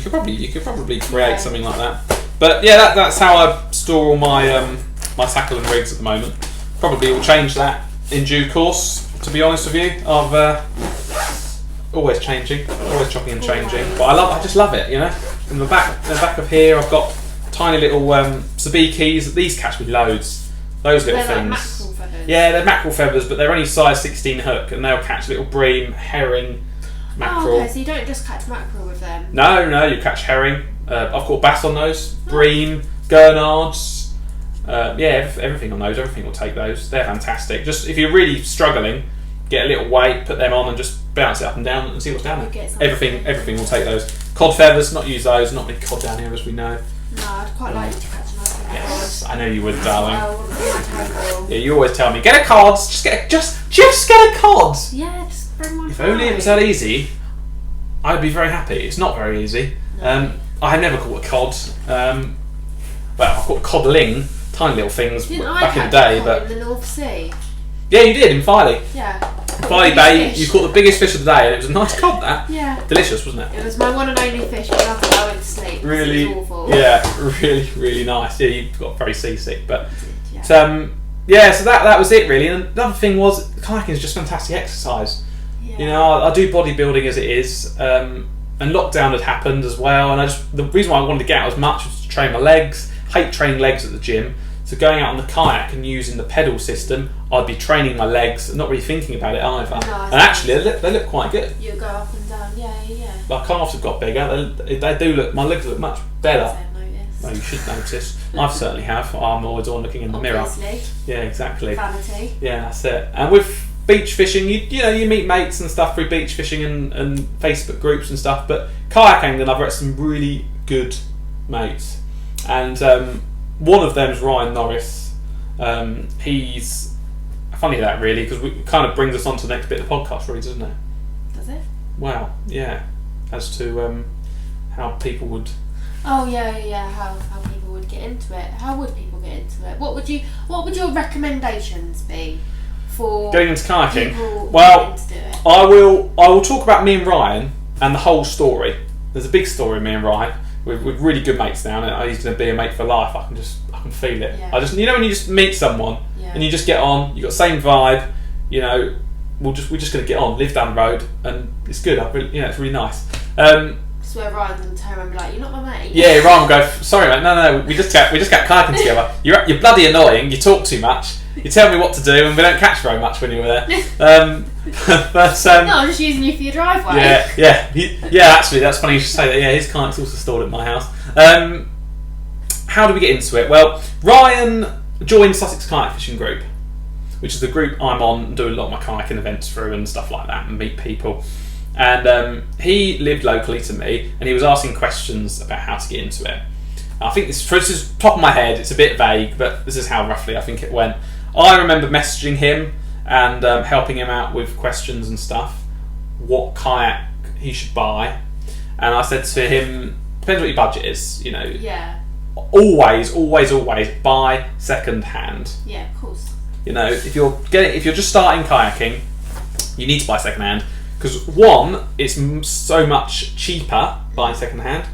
could probably create something like that. But yeah, that's how I store all my my tackle and rigs at the moment. Probably will change that in due course. To be honest with you, I've always changing, always chopping and changing. But I just love it. In the back of here, I've got tiny little sabikis. These catch me loads. those little They're things. like mackerel feathers. Yeah, they're mackerel feathers, but they're only size 16 hook, and they'll catch little bream, herring, mackerel. Oh, okay, so you don't just catch mackerel with them. No, you catch herring. I've caught bass on those, bream, gurnards. Everything on those. Everything will take those. They're fantastic. Just if you're really struggling, get a little weight, put them on, and just bounce it up and down and see what's down there. Everything will take those. Cod feathers, not use those. Not many cod down here, as we know. No, I'd quite like to catch a nice one. Yes, I know you would, darling. Oh, Yeah, you always tell me, get a cod. Just get a cod. yeah, just bring one. If only it was that easy, I'd be very happy. It's not very easy. No. I have never caught a cod. Well, I've caught codling, tiny little things back in the day, but in the North Sea. yeah, you did in Filey. Yeah. Filey Bay, you caught the biggest fish of the day, and it was a nice cod. That Yeah. delicious, wasn't it? It was my one and only fish when I went to sleep. Really, It was awful. yeah, really nice. Yeah, you got very seasick, but Yeah. so that was it really. And another thing was kayaking is just fantastic exercise. Yeah. You know, I do bodybuilding as it is, and lockdown had happened as well. And the reason why I wanted to get out as much was to train my legs. Hate training legs at the gym. So going out on the kayak and using the pedal system, I'd be training my legs and not really thinking about it either. No, And actually, they look quite good. You go up and down. Yeah. My calves have got bigger. They do look. My legs look much better. I've noticed. Well, you should notice. I certainly have. I'm always on looking in the mirror. Obviously. Yeah, exactly. Vanity. Yeah, that's it. And with beach fishing, you meet mates and stuff through beach fishing and Facebook groups and stuff. But kayaking, then I've met some really good mates, and one of them's Ryan Norris. He's funny that really, because it kind of brings us on to the next bit of the podcast, really, doesn't it? Does it? Well, yeah, as to how people would. Oh yeah. How people would get into it? How would people get into it? What would your recommendations be for Getting into kayaking? people Well, wanting to do it? I will talk about me and Ryan and the whole story. There's a big story with me and Ryan. We're really good mates now, and he's going to be a mate for life. I can feel it. Yeah. When you just meet someone and you just get on, you got the same vibe. You know, we're just going to get on, live down the road, and it's good. It's really nice. Swear Ryan's gonna turn around and be like, "You're not my mate." Yeah, Ryan will go, sorry mate, no, we just got kayaking together. You're bloody annoying. You talk too much. You tell me what to do, and we don't catch very much when you're there. But No, I'm just using you for your driveway. Yeah. Actually, that's funny you should say that. Yeah, his kayak's also stored at my house. How do we get into it? Well, Ryan joined Sussex Kayak Fishing Group, which is the group I'm on and do a lot of my kayaking events through and stuff like that, and meet people. And he lived locally to me, and he was asking questions about how to get into it. I think this is top of my head. It's a bit vague, but this is how roughly I think it went. I remember messaging him and helping him out with questions and stuff, what kayak he should buy. And I said to him, depends what your budget is, you know. Yeah. Always buy second hand. Yeah, of course. You know, if you're just starting kayaking, you need to buy second hand, because one, it's so much cheaper buying second hand.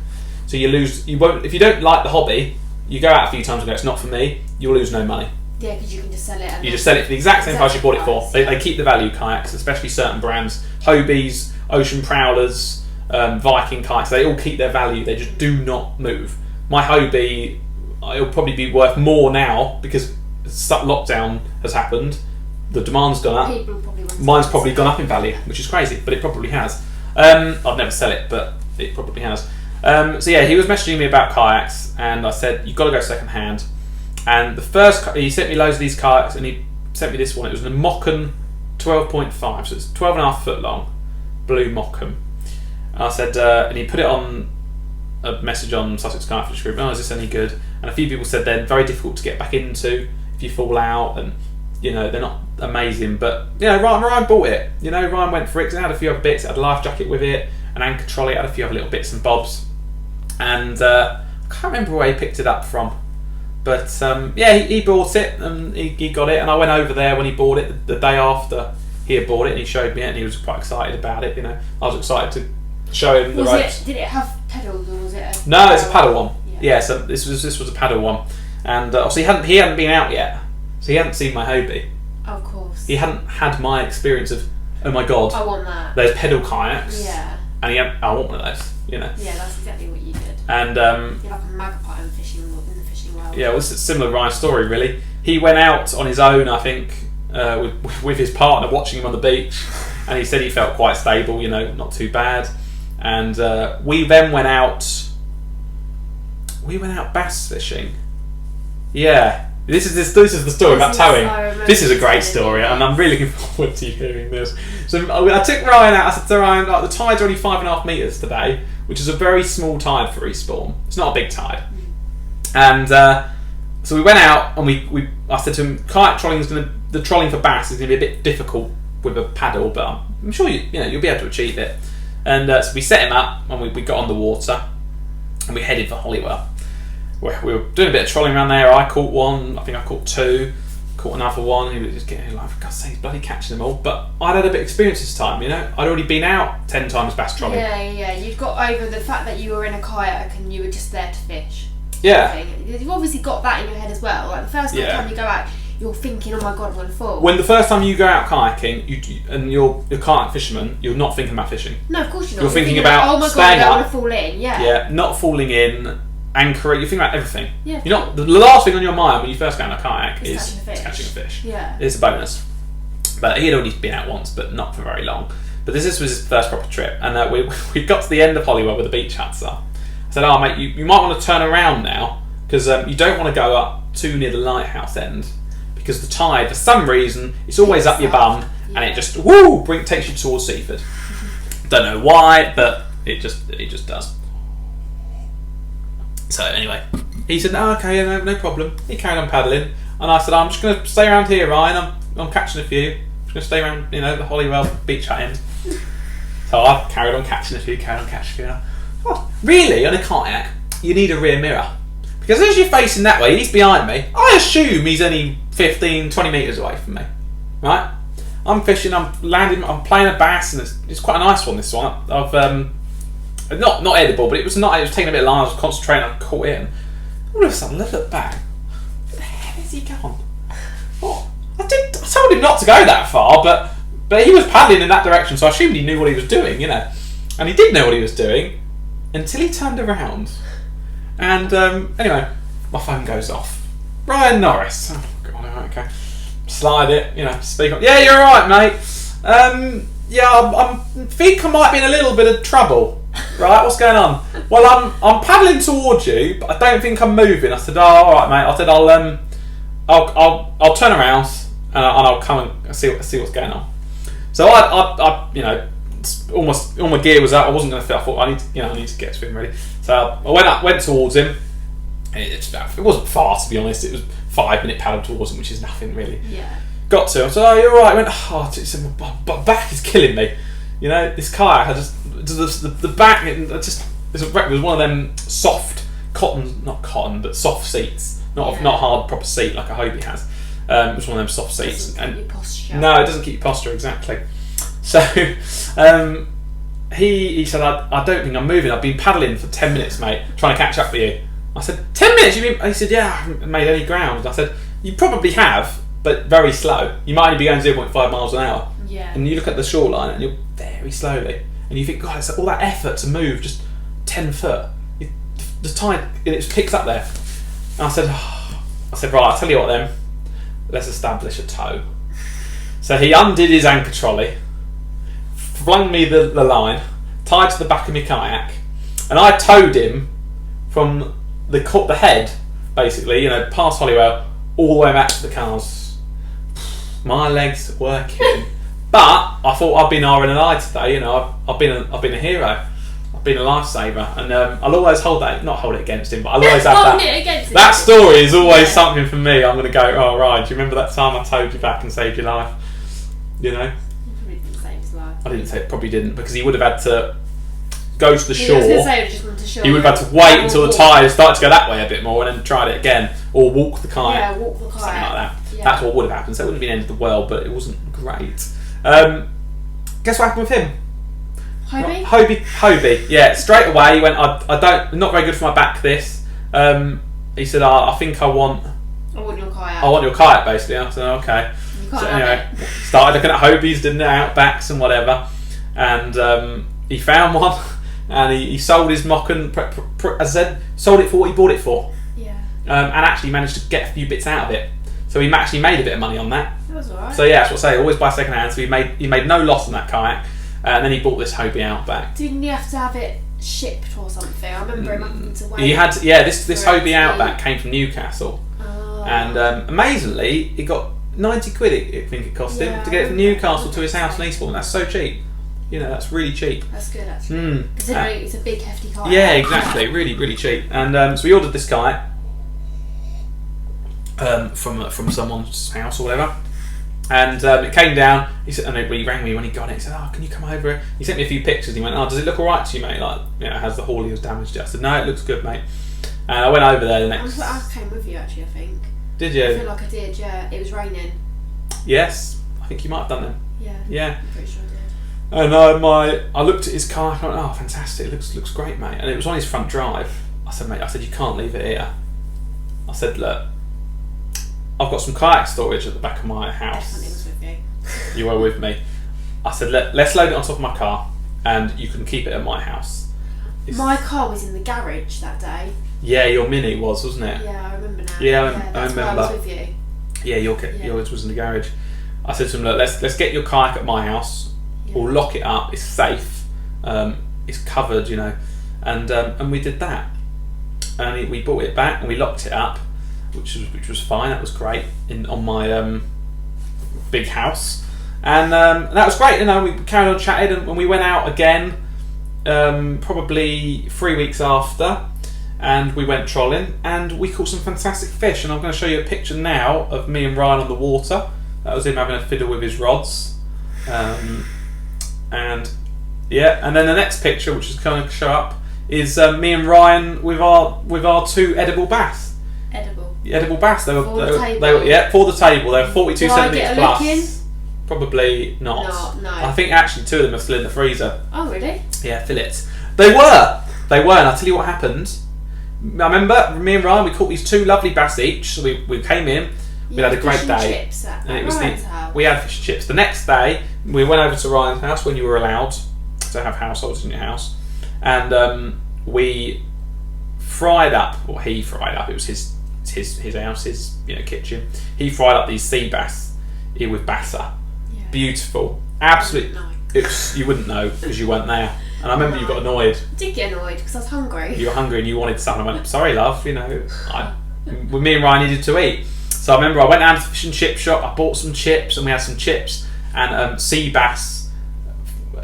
So you won't if you don't like the hobby, you go out a few times and go, it's not for me, you'll lose no money. Yeah, because you can just sell it. You just sell it for the exact same price you bought it for. They keep the value, kayaks, especially certain brands, Hobies, Ocean Prowlers, Viking kayaks. They all keep their value. They just do not move. My Hobie, it'll probably be worth more now because lockdown has happened. The demand's gone up. Mine's probably gone up in value, which is crazy, but it probably has. I'd never sell it, but it probably has. So yeah, he was messaging me about kayaks, and I said, you've got to go second hand. And he sent me loads of these kayaks, and he sent me this one. It was a Mochen 12.5, so it's 12.5 foot long, blue Mochen. And I said, and he put it on a message on Sussex Kayak Fishing Group, is this any good? And a few people said they're very difficult to get back into if you fall out, and you know, they're not amazing. But you know, Ryan bought it. You know, Ryan went for it, 'cause it had a few other bits. It had a life jacket with it, an anchor trolley, it had a few other little bits and bobs. And I can't remember where he picked it up from. But yeah, he bought it, and he got it, and I went over there when he bought it the day after he had bought it, and he showed me it, and he was quite excited about it. You know, I was excited to show him the ropes. Did it have pedals, or was it a No, it's a paddle one. Yeah, So this was a paddle one, and obviously he hadn't been out yet, so he hadn't seen my Hobie. Of course. He hadn't had my experience of, oh my god, I want that. there's pedal kayaks. Yeah. And I want one of those. You know. Yeah, that's exactly what you did. And you're like a magpie in the fishing world. yeah, well, it's a similar Ryan story really. he went out on his own, I think, with his partner, watching him on the beach, and he said he felt quite stable, not too bad. And we then went out. We went out bass fishing. Yeah, this is the story about towing. This is a great story, and I'm really looking forward to you hearing this. So I took Ryan out. I said to Ryan, the tide's only 5.5 metres today, which is a very small tide for respawn. It's not a big tide. And so we went out, and I said to him, kayak trolling the trolling for bass is going to be a bit difficult with a paddle, but I'm sure you'll be able to achieve it. And so we set him up, and we got on the water, and we headed for Holywell. We were doing a bit of trolling around there. I caught one. I think I caught two. Caught another one. He was just getting like, for God's sake, he's bloody catching them all. But I'd had a bit of experience this time. I'd already been out 10 times bass trolling. Yeah. You'd got over the fact that you were in a kayak and you were just there to fish. Yeah. You've obviously got that in your head as well. Like the first time you go out, you're thinking, oh my God, I'm going to fall. When the first time you go out kayaking, and you're a kayak fisherman, you're not thinking about fishing. No, of course you're not. You're thinking about oh my staying God, I up. want to fall in. Yeah. Yeah, not falling in, anchoring. You're thinking about everything. Yeah. You're not. The last thing on your mind when you first go on a kayak is catching a fish. Yeah. It's a bonus. But he had already been out once, but not for very long. But this was his first proper trip, and we got to the end of Holywell where the beach huts are. I said, "Oh mate, you might want to turn around now because you don't want to go up too near the lighthouse end." Because the tide, for some reason, it's always up your bum, and it just takes you towards Seaford. Don't know why, but it just does. So anyway, he said, "Oh, okay, no problem." He carried on paddling, and I said, "I'm just going to stay around here, Ryan. I'm catching a few. I'm just going to stay around, the Holywell beach hut end." So I carried on catching a few. Oh, really, on a kayak, you need a rear mirror. Because as you're facing that way, he's behind me. I assume he's only 15, 20 metres away from me. Right? I'm fishing, I'm landing, I'm playing a bass, and it's quite a nice one, this one. I've not edible, but it was taking a bit of line, I was concentrating, I caught it, and all of a sudden, I look back. Where the hell is he gone? What? I told him not to go that far, but he was paddling in that direction, so I assumed he knew what he was doing, And he did know what he was doing, until he turned around. And anyway, my phone goes off. Ryan Norris. Oh God, okay. Slide it, speak up. Yeah, you're right, mate. I think I might be in a little bit of trouble. Right, what's going on? Well, I'm paddling towards you, but I don't think I'm moving. I said, oh, all right, mate. I said, I'll turn around and I'll come and see what's going on. So I almost all my gear was out. I wasn't going to fit. I thought I need to get swim ready. So I went towards him. It wasn't far, to be honest. It was 5-minute paddle towards him, which is nothing really. Yeah. Got to him. I said, "Oh, you're right." I went, "Oh," he said, "My back is killing me." This kayak, the back. It was one of them soft not cotton, but soft seats. Not hard proper seat like a Hobie has. It was one of them soft seats. Doesn't keep your posture. No, it doesn't keep your posture exactly. So he said, I don't think I'm moving. I've been paddling for 10 minutes, mate, trying to catch up with you. I said, 10 minutes? He said, yeah, I haven't made any ground. I said, you probably have, but very slow. You might only be going 0.5 miles an hour. Yeah. And you look at the shoreline and you're very slowly. And you think, God, it's all that effort to move just 10 foot. The tide, it picks up there. And I said, right, I'll tell you what then. Let's establish a tow. So he undid his anchor trolley, flung me the line, tied to the back of my kayak, and I towed him from the head, basically, past Holywell, all the way back to the cars. My legs working, but I thought I'd been R&I today. I've been a hero. I've been a lifesaver, and I'll always not hold it against him, but I'll always have that. That story is always something for me. I'm going to go, oh right, do you remember that time I towed you back and saved your life? You probably didn't save his life. I didn't say, probably didn't, because he would have had to go to the shore. I was going to say, just went to shore. He would have had to wait until the tide started to go that way a bit more, and then tried it again, or walk the kayak. Yeah, walk the kayak. Something like that. Yeah. That's what would have happened. So it wouldn't have been the end of the world, but it wasn't great. Guess what happened with him? Hobie. Yeah, straight away he went, not very good for my back, this. He said, I think I want your kayak. I want your kayak, basically. I said, okay. So anyway, started looking at Hobies, didn't it, outbacks and whatever. And he found one, and he sold his Mocken, as I said, sold it for what he bought it for. Yeah. And actually managed to get a few bits out of it. So we actually made a bit of money on that. That was alright. So yeah, that's what I say. Always buy second hand. So he made no loss on that kayak, and then he bought this Hobie Outback. Didn't you have to have it shipped or something? I remember him having to wait. He had to, this for it Hobie to Outback be- came from Newcastle, Oh. and amazingly, it got 90 quid. I think it cost him Yeah, to get it from I Newcastle to remember his house in that. Eastbourne. That's so cheap. You know, that's really cheap. That's good actually. Considering it's a big hefty kayak. Yeah, exactly. Really, really cheap. And so we ordered this kayak from someone's house or whatever. And it came down. He said, and he rang me when he got it. He said, "Oh, can you come over?" He sent me a few pictures. And he went, "Oh, does it look all right to you, mate? Like, has the hauliers damaged it?" I said, "No, it looks good, mate." And I went over there the next. I came with you actually. I think. Did I feel you? like I did. Yeah, it was raining. Yes, I think you might have done them. Yeah. Yeah. I'm pretty sure I did. And I looked at his car. I went, "Oh, fantastic! It looks great, mate." And it was on his front drive. I said, "Mate," I said, "you can't leave it here." I said, "Look, I've got some kayak storage at the back of my house." Definitely was with you. You were with me. I said, let's load it on top of my car, and you can keep it at my house. My car was in the garage that day. Yeah, your Mini wasn't it? Yeah, I remember now. Yeah, I that's why remember. I was with you. Yeah, yours was in the garage. I said to him, "Look, let's get your kayak at my house. Yeah. We'll lock it up. It's safe. It's covered, and we did that. And we brought it back and we locked it up, which was fine. That was great on my big house, and that was great. We carried on chatting, and when we went out again, probably 3 weeks after, and we went trolling, and we caught some fantastic fish. And I'm going to show you a picture now of me and Ryan on the water. That was him having a fiddle with his rods, and then the next picture, which is going to show up, is me and Ryan with our 2 edible bass. Edible bass. They were for the table. They were 42 Did I centimetres get a plus. look in? Probably not. No. I think actually 2 of them are still in the freezer. Oh really? Yeah, fillets. They were, and I'll tell you what happened. I remember me and Ryan, we caught these 2 lovely bass each. So we came in, we had a great fish and day, chips at and it was Ryan's house. we had fish and chips. The next day, we went over to Ryan's house when you were allowed to have households in your house, and we fried up, or he fried up. It was his house, his kitchen. He fried up these sea bass here with bassa. Yeah. Beautiful, absolutely. No. You wouldn't know because you weren't there. And I remember you got annoyed. I did get annoyed because I was hungry. You were hungry and you wanted something. I went, "Sorry, love. Me and Ryan needed to eat." So I remember I went down to the fish and chip shop. I bought some chips, and we had some chips and sea bass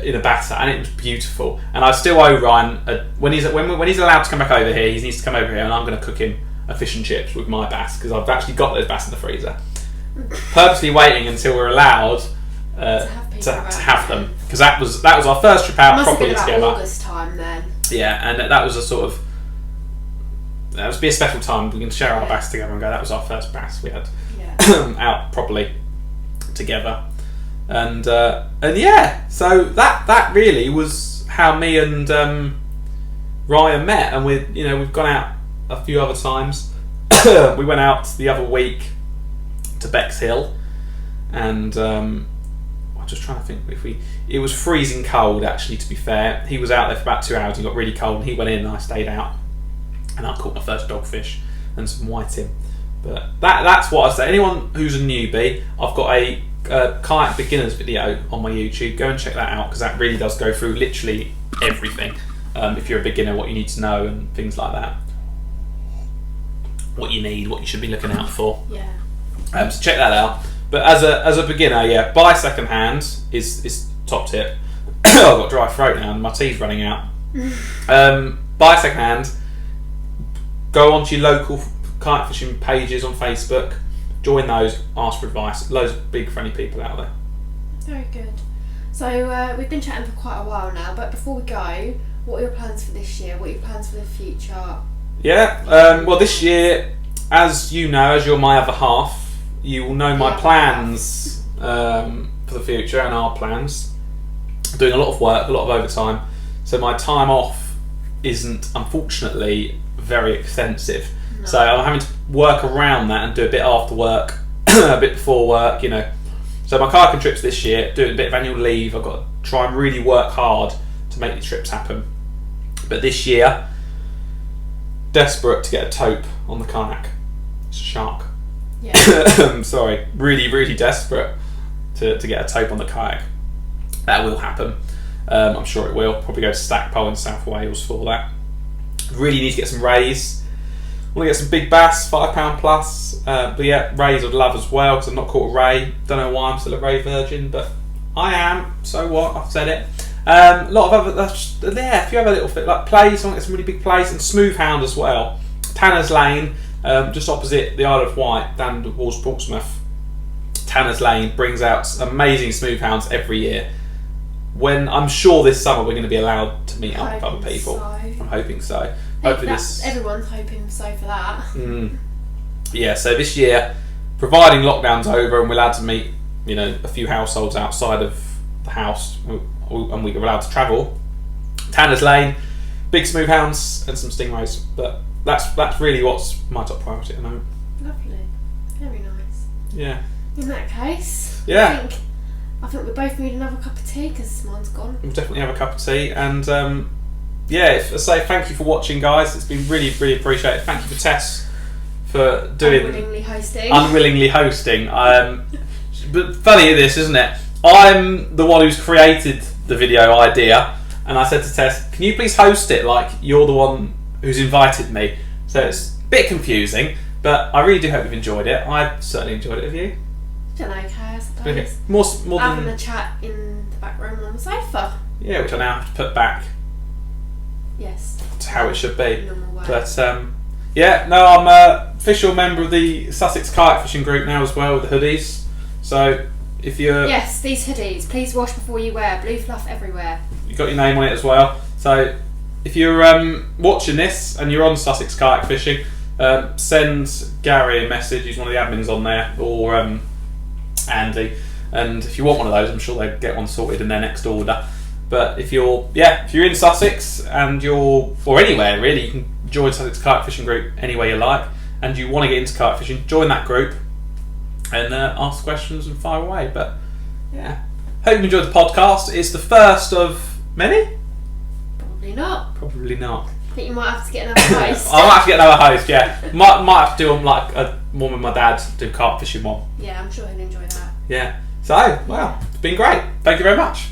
in a batter, and it was beautiful. And I still owe Ryan when he's allowed to come back over here. He needs to come over here, and I'm going to cook him a fish and chips with my bass because I've actually got those bass in the freezer. Purposely waiting until we're allowed to have them, because that was our first trip out Must have properly been about together. August time then. Yeah, and that was a sort of that was be a special time. We can share our bass together and go. That was our first bass we had out properly together, and yeah. So that really was how me and Ryan met, and we've gone out a few other times. We went out the other week to Bexhill, and I'm just trying to think it was freezing cold actually, to be fair. He was out there for about 2 hours and got really cold, and he went in and I stayed out, and I caught my first dogfish and some whiting. But that's what I say. Anyone who's a newbie, I've got a kayak beginners video on my YouTube. Go and check that out, because that really does go through literally everything. If you're a beginner, what you need to know and things like that, what you need, what you should be looking out for. Yeah. So check that out. But as a beginner, buy second hand is top tip. I've got dry throat now and my tea's running out. Buy second hand. Go onto your local kayak fishing pages on Facebook. Join those. Ask for advice. Loads of big friendly people out there. Very good. So we've been chatting for quite a while now, but before we go, what are your plans for this year? What are your plans for the future? Yeah. Well, this year, as you know, as you're my other half, you will know my plans for the future and our plans. I'm doing a lot of work, a lot of overtime, so my time off isn't, unfortunately, very extensive. No. So I'm having to work around that and do a bit after work, a bit before work, So my kayaking trips this year, doing a bit of annual leave. I've got to try and really work hard to make these trips happen. But this year, desperate to get a taupe on the kayak. It's a shark. Yeah. Sorry, really desperate to get a tope on the kayak. That will happen. I'm sure it will. Probably go to Stackpole in South Wales for that. Really need to get some rays. Want to get some big bass, £5 plus. But yeah, rays I'd love as well because I've not caught a ray. Don't know why I'm still a ray virgin, but I am. So what? I've said it. A lot of other, a few other little fit like plays. I want to get some really big plays and smooth hound as well. Tanner's Lane, just opposite the Isle of Wight, down towards Portsmouth. Tanner's Lane brings out amazing smooth hounds every year. When I'm sure this summer we're going to be allowed to meet up with other people. So. I'm hoping so. Hopefully everyone's hoping so for that. Yeah, so this year, providing lockdown's over and we're allowed to meet, a few households outside of the house, and we're allowed to travel. Tanner's Lane, big smooth hounds and some stingrays, but that's really what's my top priority at the moment. Lovely, very nice. Yeah. In that case, yeah. I think we both need another cup of tea because mine's gone. We'll definitely have a cup of tea, and I say thank you for watching, guys. It's been really appreciated. Thank you for Tess for doing unwillingly hosting. But funny this, isn't it? I'm the one who's created the video idea, and I said to Tess, "Can you please host it? Like you're the one who's invited me." So it's a bit confusing, but I really do hope you've enjoyed it. I certainly enjoyed it. Have you? Done okay, I suppose. Okay. More having than a chat in the back room on the sofa. Yeah, which I now have to put back. Yes. To how it should be. Normal way. But I'm a official member of the Sussex Kayak Fishing Group now as well with the hoodies. So if you're these hoodies, please wash before you wear. Blue fluff everywhere. You got your name on it as well. So if you're watching this and you're on Sussex Kayak Fishing, send Gary a message. He's one of the admins on there, or Andy. And if you want one of those, I'm sure they'll get one sorted in their next order. But if you're in Sussex and or anywhere really, you can join Sussex Kayak Fishing Group anywhere you like, and you want to get into kayak fishing, join that group and ask questions and fire away. But yeah, hope you enjoyed the podcast. It's the first of many. Probably not. I think you might have to get another host. I might have to get another host. Yeah, might have to do like a one with my dad, do kayak fishing one. Yeah, I'm sure he'll enjoy that. Yeah. So it's been great. Thank you very much.